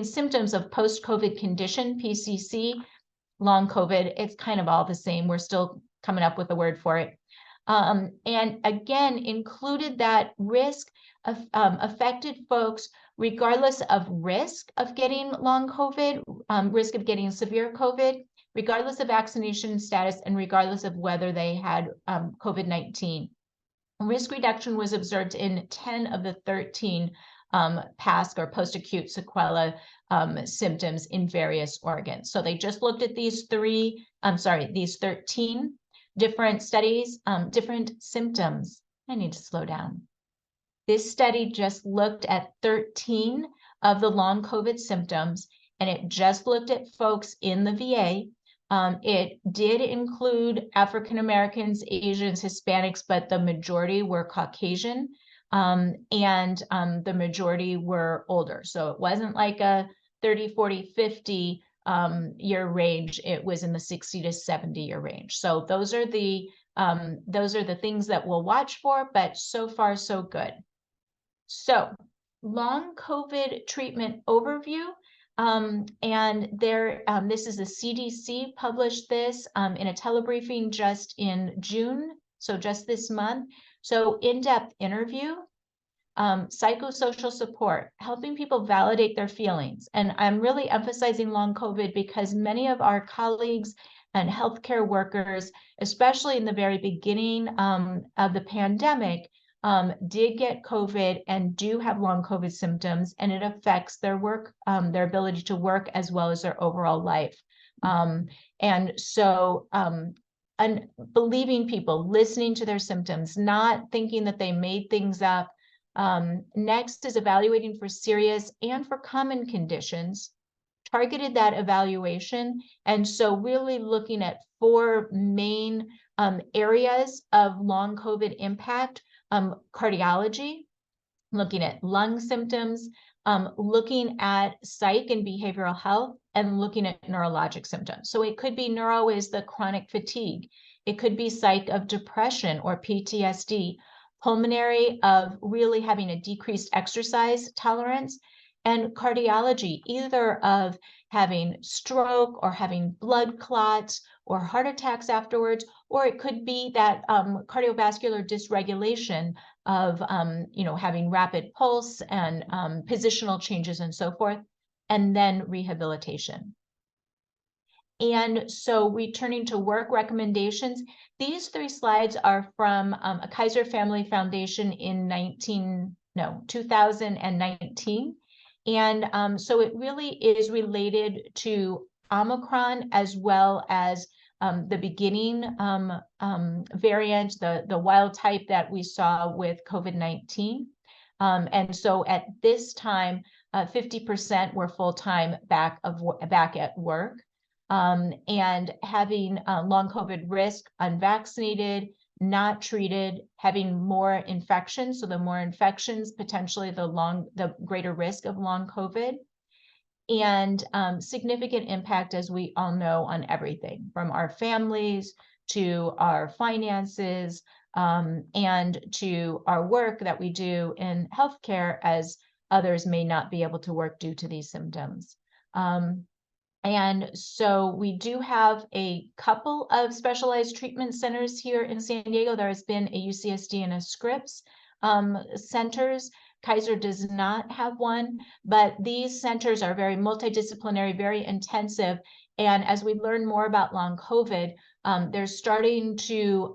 symptoms of post-COVID condition, PCC, long COVID. It's kind of all the same. We're still coming up with a word for it. And again, included that risk of affected folks, regardless of risk of getting long COVID, risk of getting severe COVID, regardless of vaccination status, and regardless of whether they had COVID-19. Risk reduction was observed in 10 of the 13 PASC or post-acute sequela symptoms in various organs. So they just looked at these 13 different studies, different symptoms. I need to slow down. This study just looked at 13 of the long COVID symptoms, and it just looked at folks in the VA. It did include African Americans, Asians, Hispanics, but the majority were Caucasian, and the majority were older. So it wasn't like a 30, 40, 50 year range. It was in the 60 to 70 year range. So those are the things that we'll watch for, but so far so good. So long COVID treatment overview. This is the CDC published this in a telebriefing just in June, so just this month. So in-depth interview, psychosocial support, helping people validate their feelings. And I'm really emphasizing long COVID because many of our colleagues and healthcare workers, especially in the very beginning of the pandemic, did get COVID and do have long COVID symptoms, and it affects their work, their ability to work, as well as their overall life. And believing people, listening to their symptoms, not thinking that they made things up. Next is evaluating for serious and for common conditions, targeted that evaluation. And so really looking at 4 main areas of long COVID impact: cardiology, looking at lung symptoms, looking at psych and behavioral health, and looking at neurologic symptoms. So it could be neuro is the chronic fatigue. It could be psych of depression or PTSD, pulmonary of really having a decreased exercise tolerance, and cardiology, either of having stroke or having blood clots or heart attacks afterwards, or it could be that cardiovascular dysregulation of having rapid pulse and positional changes and so forth, and then rehabilitation. And so returning to work recommendations, these 3 slides are from a Kaiser Family Foundation in 2019. And so it really is related to Omicron, as well as the beginning variant, the wild type that we saw with COVID-19. And so at this time, 50% were full-time back at work. And having long COVID risk, unvaccinated, not treated, having more infections. So the more infections, potentially the greater risk of long COVID, and significant impact, as we all know, on everything from our families to our finances, and to our work that we do in healthcare, as others may not be able to work due to these symptoms. And so we do have a couple of specialized treatment centers here in San Diego. There has been a UCSD and a Scripps centers. Kaiser does not have one, but these centers are very multidisciplinary, very intensive. And as we learn more about long COVID, they're starting to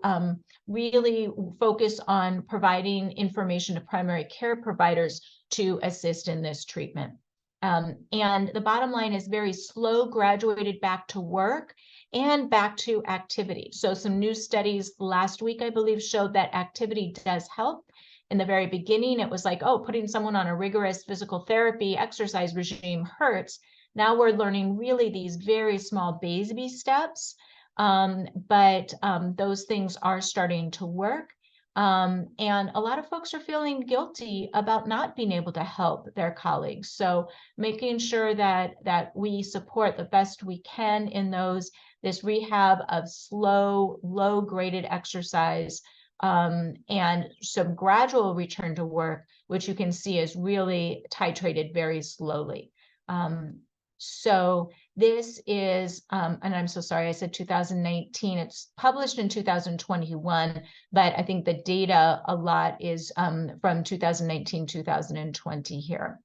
really focus on providing information to primary care providers to assist in this treatment. And the bottom line is very slow, graduated back to work and back to activity. So some new studies last week, I believe, showed that activity does help. In the very beginning, it was like, oh, putting someone on a rigorous physical therapy exercise regime hurts. Now we're learning really these very small baby steps, but those things are starting to work. And a lot of folks are feeling guilty about not being able to help their colleagues. So making sure that we support the best we can in this rehab of slow, low graded exercise, and some gradual return to work, which you can see is really titrated very slowly. So this is, and I'm so sorry, I said 2019, it's published in 2021, but I think the data a lot is from 2019, 2020 here.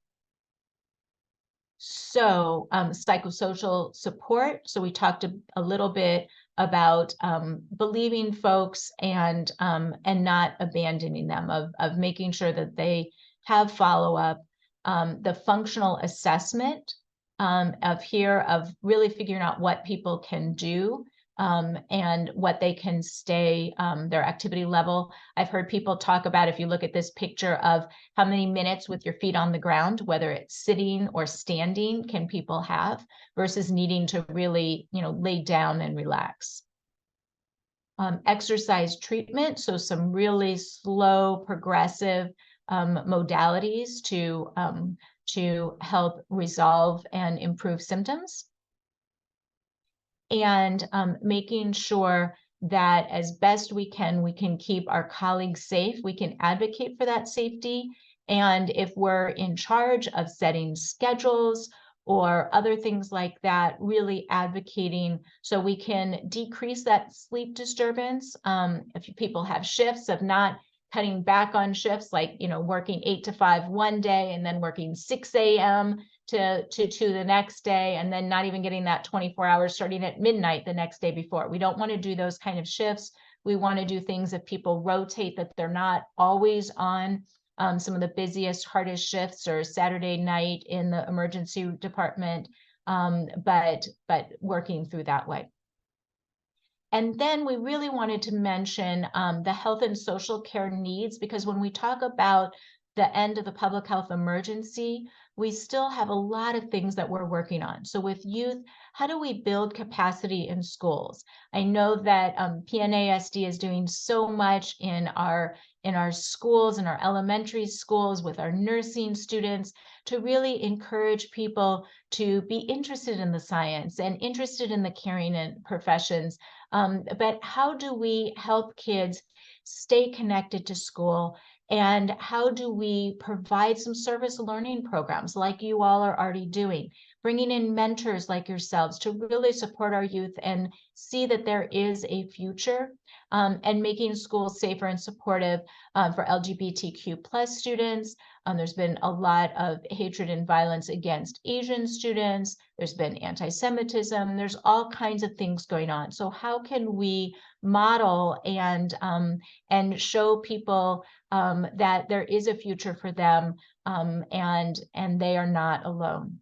So psychosocial support. So we talked a little bit about believing folks and not abandoning them, of making sure that they have follow-up, the functional assessment of really figuring out what people can do, and what they can stay, their activity level. I've heard people talk about, if you look at this picture, of how many minutes with your feet on the ground, whether it's sitting or standing, can people have versus needing to really, lay down and relax. Exercise treatment, so some really slow, progressive modalities to help resolve and improve symptoms. And making sure that as best we can keep our colleagues safe, we can advocate for that safety. And if we're in charge of setting schedules or other things like that, really advocating so we can decrease that sleep disturbance. If people have shifts, of not cutting back on shifts, like, working 8 to 5 one day and then working 6 a.m. to 2 the next day, and then not even getting that 24 hours starting at midnight the next day before. We don't want to do those kind of shifts. We want to do things that people rotate, that they're not always on some of the busiest, hardest shifts, or Saturday night in the emergency department, but working through that way. And then we really wanted to mention the health and social care needs, because when we talk about the end of the public health emergency, we still have a lot of things that we're working on. So with youth, how do we build capacity in schools? I know that PNASD is doing so much in our schools, in our elementary schools, with our nursing students, to really encourage people to be interested in the science and interested in the caring and professions. But how do we help kids stay connected to school? And how do we provide some service learning programs like you all are already doing, bringing in mentors like yourselves to really support our youth and see that there is a future, and making schools safer and supportive for LGBTQ plus students. There's been a lot of hatred and violence against Asian students. There's been anti-Semitism. There's all kinds of things going on. So how can we model and show people that there is a future for them, and they are not alone?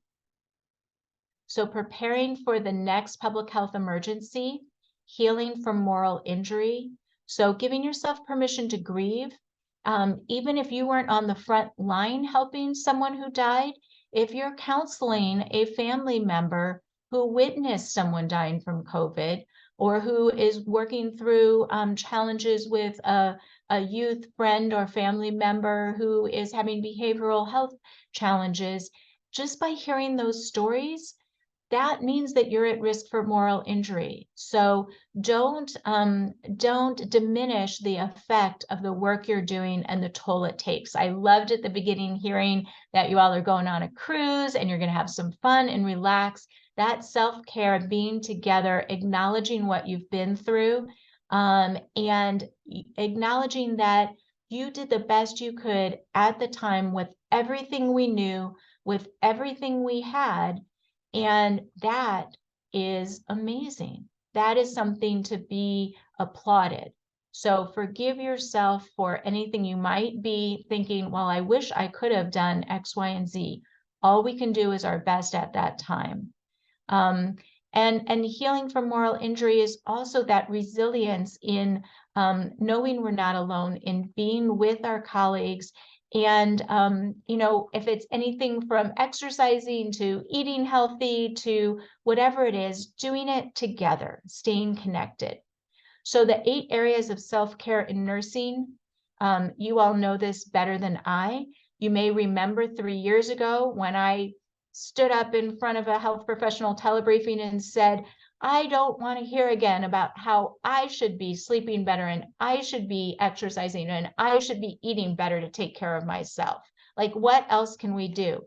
So preparing for the next public health emergency, healing from moral injury. So giving yourself permission to grieve, even if you weren't on the front line helping someone who died, if you're counseling a family member who witnessed someone dying from COVID, or who is working through challenges with a youth friend or family member who is having behavioral health challenges, just by hearing those stories, that means that you're at risk for moral injury. So don't diminish the effect of the work you're doing and the toll it takes. I loved at the beginning hearing that you all are going on a cruise and you're going to have some fun and relax. That self-care, being together, acknowledging what you've been through, and acknowledging that you did the best you could at the time with everything we knew, with everything we had. And that is amazing. That is something to be applauded. So forgive yourself for anything you might be thinking, well, I wish I could have done X, Y, and Z. All we can do is our best at that time. And healing from moral injury is also that resilience in knowing we're not alone, in being with our colleagues. And, if it's anything from exercising to eating healthy to whatever it is, doing it together, staying connected. So the 8 areas of self-care in nursing, you all know this better than I. You may remember 3 years ago when I stood up in front of a health professional telebriefing and said, I don't want to hear again about how I should be sleeping better and I should be exercising and I should be eating better to take care of myself. Like, what else can we do?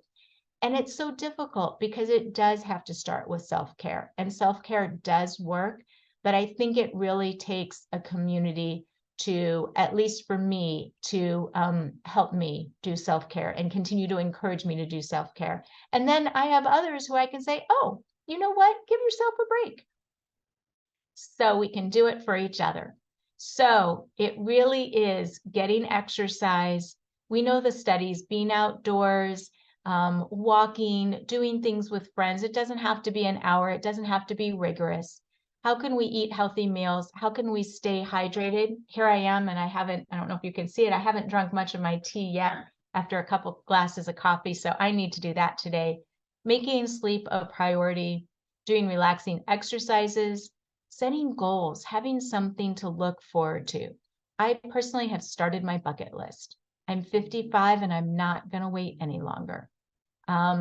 And it's so difficult because it does have to start with self-care, and self-care does work. But I think it really takes a community to, at least for me, to help me do self-care and continue to encourage me to do self-care. And then I have others who I can say, oh, you know what? Give yourself a break. So we can do it for each other. So it really is getting exercise. We know the studies, being outdoors, walking, doing things with friends. It doesn't have to be an hour. It doesn't have to be rigorous. How can we eat healthy meals? How can we stay hydrated? Here I am, and I don't know if you can see it, I haven't drunk much of my tea yet after a couple glasses of coffee, so I need to do that today. Making sleep a priority, doing relaxing exercises, setting goals, having something to look forward to. I personally have started my bucket list. I'm 55 and I'm not going to wait any longer.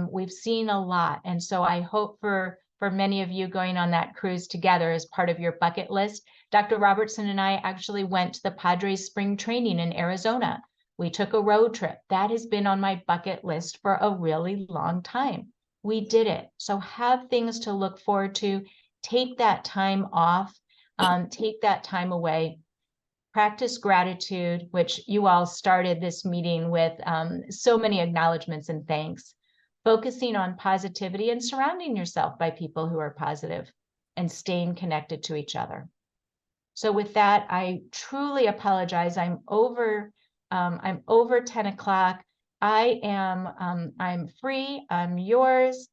We've seen a lot. And so I hope for many of you going on that cruise together as part of your bucket list. Dr. Robertson and I actually went to the Padres spring training in Arizona. We took a road trip. That has been on my bucket list for a really long time. We did it. So have things to look forward to. Take that time off, take that time away. Practice gratitude, which you all started this meeting with so many acknowledgments and thanks. Focusing on positivity and surrounding yourself by people who are positive and staying connected to each other. So with that, I truly apologize. I'm over 10 o'clock. I'm free, I'm yours,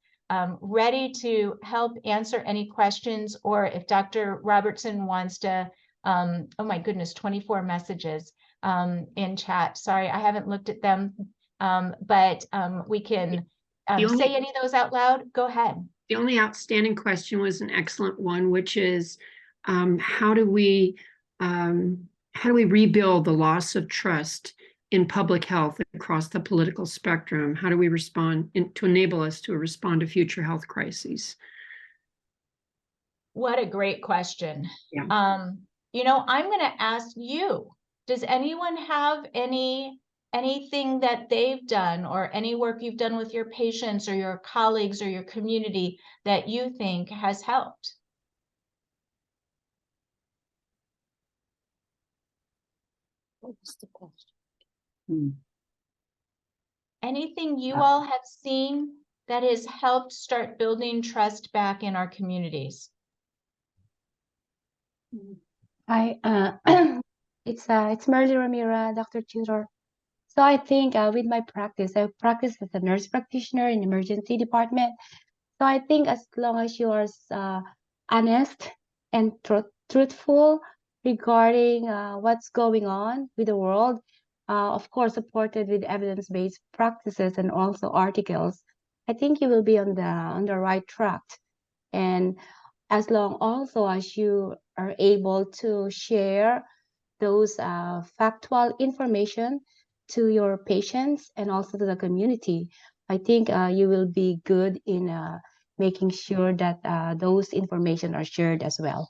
ready to help answer any questions, or if Dr. Robertson wants to, oh my goodness, 24 messages in chat. Sorry, I haven't looked at them, but we can The only- say any of those out loud, go ahead. The only outstanding question was an excellent one, which is how do we rebuild the loss of trust in public health across the political spectrum? How do we respond to enable us to respond to future health crises? What a great question. Yeah. I'm going to ask you, does anyone have anything that they've done or any work you've done with your patients or your colleagues or your community that you think has helped? What was the question? Anything you all have seen that has helped start building trust back in our communities? It's Merly Ramira, Dr. Tutor. So I think with my practice, I practice as a nurse practitioner in emergency department. So I think as long as you are honest and truthful regarding what's going on with the world, of course, supported with evidence-based practices and also articles, I think you will be on the right track. And as long also as you are able to share those factual information to your patients and also to the community, I think you will be good in making sure that those information are shared as well.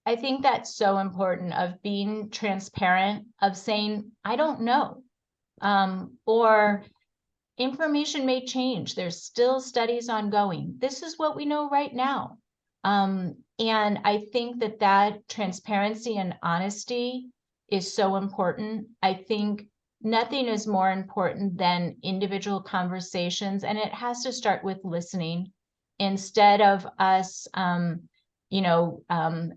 I think that's so important, of being transparent, of saying, I don't know, or information may change. There's still studies ongoing. This is what we know right now. And I think that transparency and honesty is so important. I think nothing is more important than individual conversations, and it has to start with listening instead of us,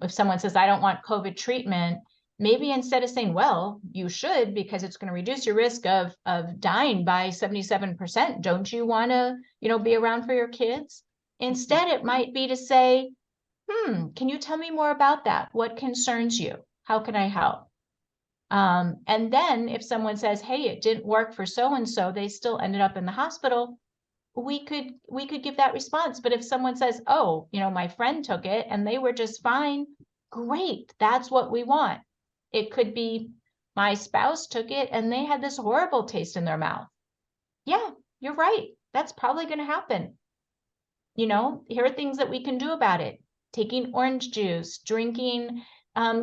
if someone says, I don't want COVID treatment, maybe instead of saying, well, you should, because it's going to reduce your risk of dying by 77%. Don't you want to, be around for your kids? Instead, it might be to say, can you tell me more about that? What concerns you? How can I help? And then if someone says, hey, it didn't work for so-and-so, they still ended up in the hospital, we could give that response. But if someone says, oh, my friend took it and they were just fine, great, that's what we want. It could be my spouse took it and they had this horrible taste in their mouth. Yeah, you're right. That's probably going to happen. Here are things that we can do about it. Taking orange juice, drinking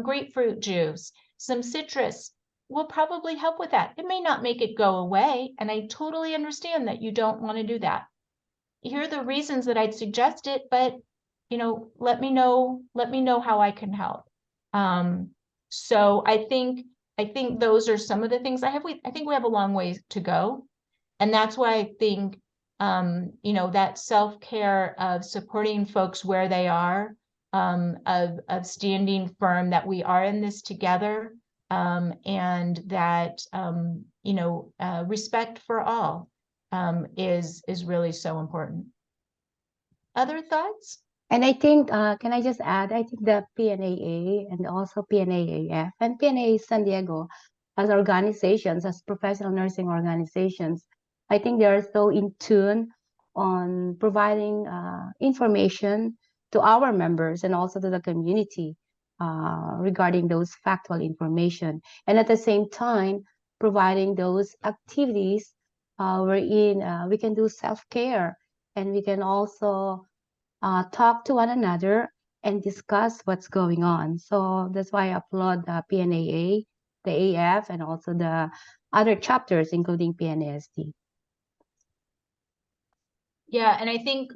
grapefruit juice, some citrus will probably help with that. It may not make it go away, and I totally understand that you don't want to do that. Here are the reasons that I'd suggest it, but let me know how I can help. So I think those are some of the things I think we have a long way to go, and that's why I think that self-care of supporting folks where they are, of standing firm that we are in this together, and that respect for all is really so important. Other thoughts? And I think, can I just add, I think the PNAA and also PNAAF and PNA San Diego as organizations, as professional nursing organizations, I think they are so in tune on providing information to our members and also to the community regarding those factual information. And at the same time, providing those activities wherein we can do self-care, and we can also talk to one another and discuss what's going on. So that's why I applaud the PNAA, the AF, and also the other chapters, including PNASD. Yeah, and I think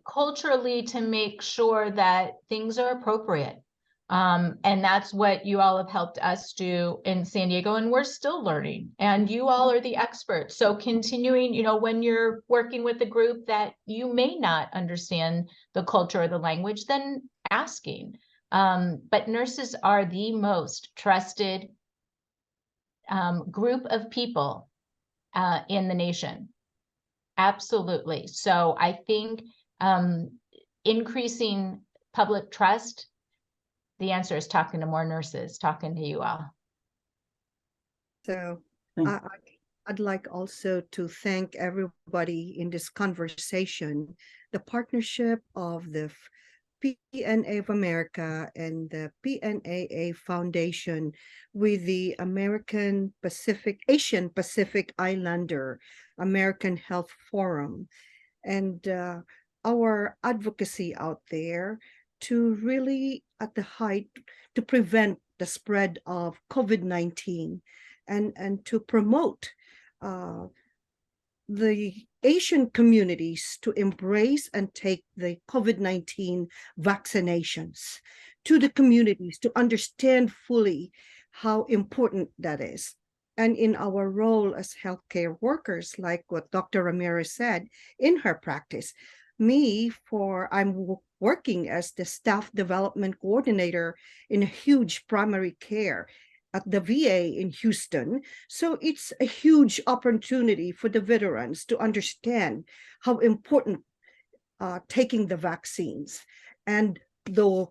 culturally, to make sure that things are appropriate. And that's what you all have helped us do in San Diego, and we're still learning, and you all are the experts. So continuing, when you're working with a group that you may not understand the culture or the language, then asking. But nurses are the most trusted group of people in the nation. Absolutely. So I think increasing public trust, the answer is talking to more nurses, talking to you all. So I'd like also to thank everybody in this conversation, the partnership of the PNA of America and the PNAA Foundation with the Asian Pacific Islander American Health Forum, and our advocacy out there to really at the height to prevent the spread of COVID-19 and to promote the Asian communities to embrace and take the COVID-19 vaccinations, to the communities to understand fully how important that is. And in our role as healthcare workers, like what Dr. Ramirez said in her practice, I'm working as the staff development coordinator in a huge primary care at the VA in Houston. So it's a huge opportunity for the veterans to understand how important taking the vaccines and the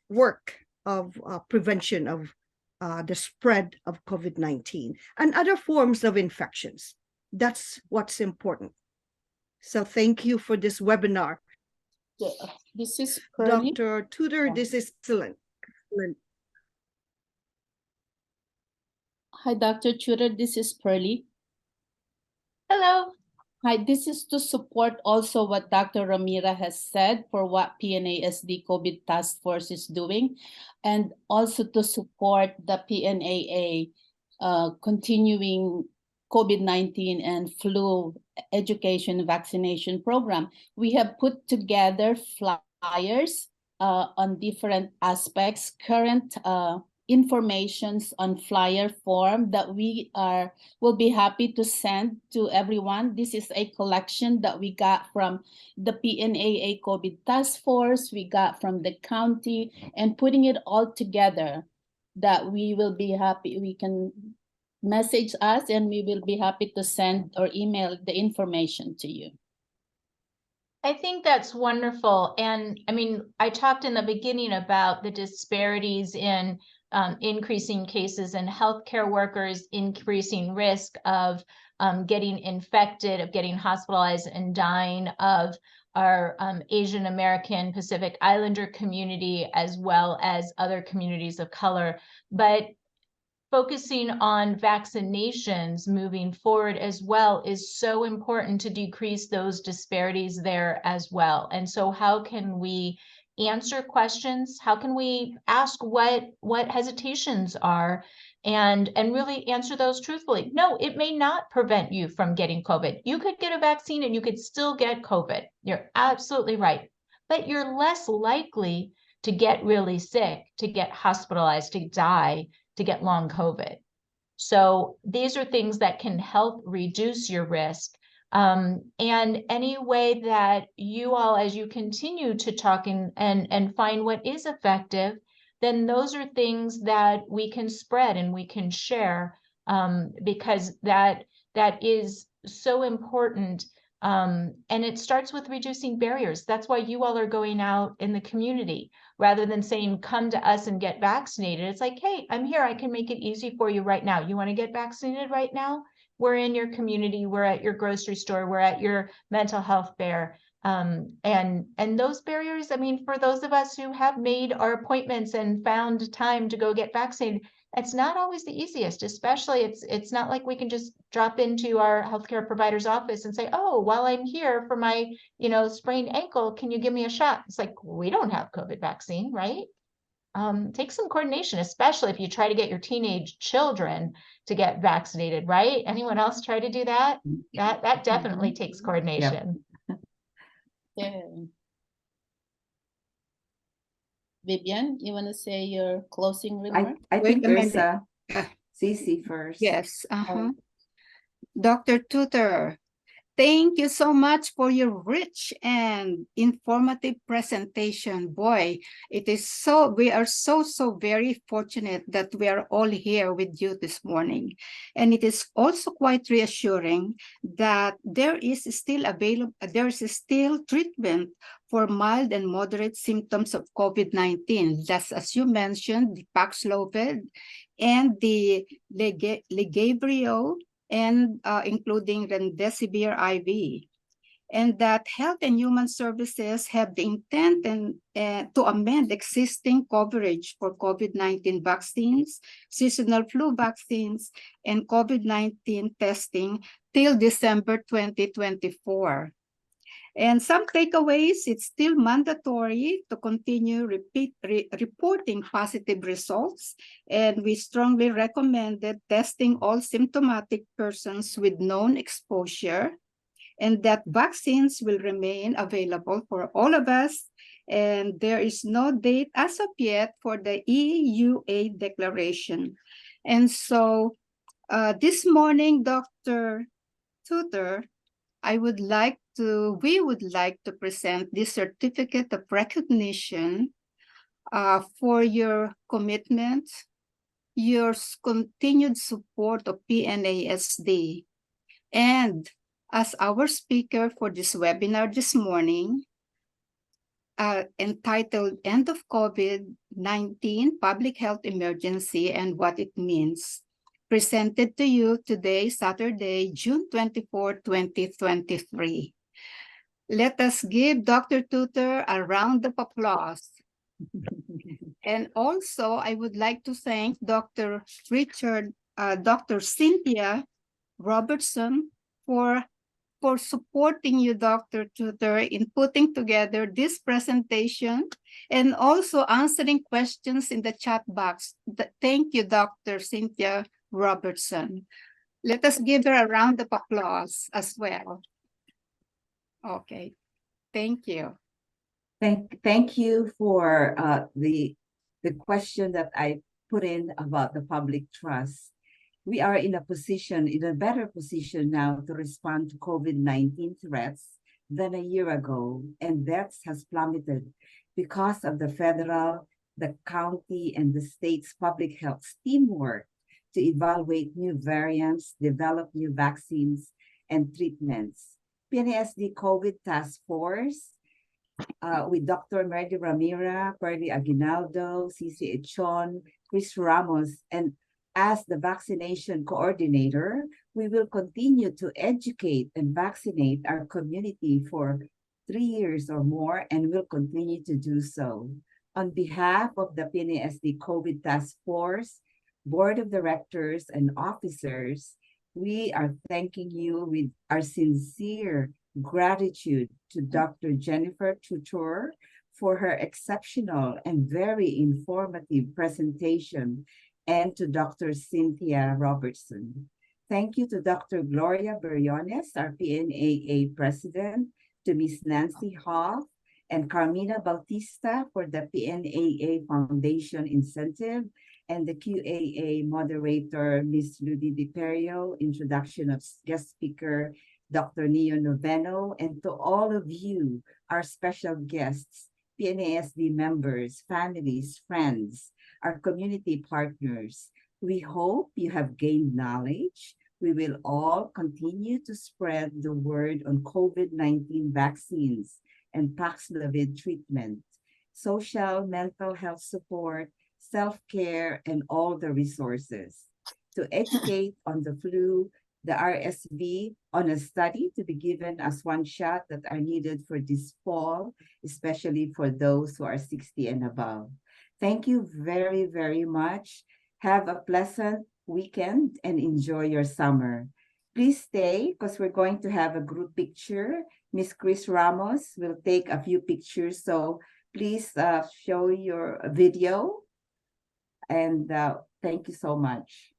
work of prevention of the spread of COVID-19 and other forms of infections. That's what's important. So thank you for this webinar. Yeah, this is Pearlie. Dr. Tutor, this is excellent. Hi, Dr. Tutor, this is Pearlie. Hello. Hi, this is to support also what Dr. Ramira has said for what PNASD COVID Task Force is doing, and also to support the PNAA continuing COVID-19 and flu education vaccination program. We have put together flyers on different aspects, current informations on flyer form that will be happy to send to everyone. This is a collection that we got from the PNAA COVID Task Force, we got from the county, and putting it all together that we will be happy, we can message us and we will be happy to send or email the information to you. I think that's wonderful. And I mean, I talked in the beginning about the disparities in increasing cases and healthcare workers, increasing risk of getting infected, of getting hospitalized and dying, of our Asian American Pacific Islander community, as well as other communities of color. But focusing on vaccinations moving forward as well is so important to decrease those disparities there as well. And so how can we answer questions? How can we ask what hesitations are and really answer those truthfully? No, it may not prevent you from getting COVID. You could get a vaccine and you could still get COVID. You're absolutely right. But you're less likely to get really sick, to get hospitalized, to die, to get long COVID. So these are things that can help reduce your risk. And any way that you all, as you continue to talk and find what is effective, then those are things that we can spread and we can share, because that is so important. And it starts with reducing barriers. That's why you all are going out in the community rather than saying, come to us and get vaccinated. It's like, hey, I'm here. I can make it easy for you right now. You want to get vaccinated right now? We're in your community. We're at your grocery store. We're at your mental health fair. And those barriers, I mean, for those of us who have made our appointments and found time to go get vaccinated, it's not always the easiest, especially it's not like we can just drop into our healthcare provider's office and say, oh, while I'm here for my, sprained ankle, can you give me a shot? It's like, we don't have COVID vaccine, right? Take some coordination, especially if you try to get your teenage children to get vaccinated, right? Anyone else try to do that? That definitely takes coordination. Yeah. Vivian, you want to say your closing remark? I think Wait a there's minute. Cece first. Yes. Dr. Tutor, thank you so much for your rich and informative presentation. Boy, we are so very fortunate that we are all here with you this morning. And it is also quite reassuring that there is still treatment for mild and moderate symptoms of COVID-19. That's, as you mentioned, the Paxlovid and the Lagevrio and including remdesivir IV, and that Health and Human Services have the intent to amend existing coverage for COVID-19 vaccines, seasonal flu vaccines, and COVID-19 testing till December 2024. And some takeaways, it's still mandatory to continue reporting positive results, and we strongly recommended testing all symptomatic persons with known exposure, and that vaccines will remain available for all of us. And there is no date as of yet for the EUA declaration. And so this morning, Dr. Tutor, we would like to present this certificate of recognition for your commitment, your continued support of PNASD. And as our speaker for this webinar this morning, entitled End of COVID-19 Public Health Emergency and What It Means, presented to you today, Saturday, June 24, 2023. Let us give Dr. Tutor a round of applause. And also, I would like to thank Dr. Cynthia Robertson for supporting you, Dr. Tutor, in putting together this presentation and also answering questions in the chat box. Thank you, Dr. Cynthia Robertson. Let us give her a round of applause as well. Okay, thank you. Thank you for the question that I put in about the public trust. We are in a better position now to respond to COVID-19 threats than a year ago, and deaths has plummeted because of the federal, the county, and the state's public health teamwork to evaluate new variants, develop new vaccines and treatments. PNASD COVID Task Force with Dr. Merdy Ramira, Perly Aguinaldo, Cici Echon, Chris Ramos, and as the vaccination coordinator, we will continue to educate and vaccinate our community for 3 years or more, and will continue to do so. On behalf of the PNASD COVID Task Force, Board of Directors, and officers, we are thanking you with our sincere gratitude to Dr. Jennifer Tuteur for her exceptional and very informative presentation, and to Dr. Cynthia Robertson. Thank you to Dr. Gloria Beriones, our PNAA president, to Ms. Nancy Hoff and Carmina Bautista for the PNAA Foundation incentive, and the QAA moderator, Ms. Ludi DiPerio, introduction of guest speaker, Dr. Neo Noveno, and to all of you, our special guests, PNASD members, families, friends, our community partners. We hope you have gained knowledge. We will all continue to spread the word on COVID-19 vaccines and Paxlovid treatment, social, mental health support, self-care, and all the resources to educate on the flu, the RSV, on a study to be given as one shot that are needed for this fall, especially for those who are 60 and above. Thank you very, very much. Have a pleasant weekend and enjoy your summer. Please stay because we're going to have a group picture. Miss Chris Ramos will take a few pictures, so please show your video. And thank you so much.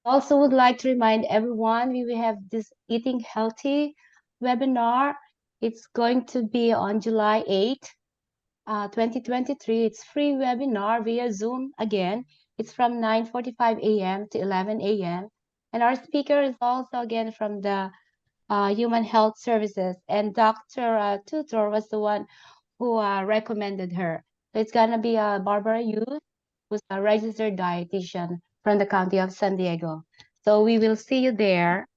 Also would like to remind everyone we will have this Eating Healthy webinar. It's going to be on July 8th, 2023. It's free webinar via Zoom again. It's from 9:45 a.m. to 11 a.m. And our speaker is also again from the Human Health Services. And Dr. Tutor was the one who recommended her. So it's gonna be Barbara Yu, who's a registered dietitian from the County of San Diego. So we will see you there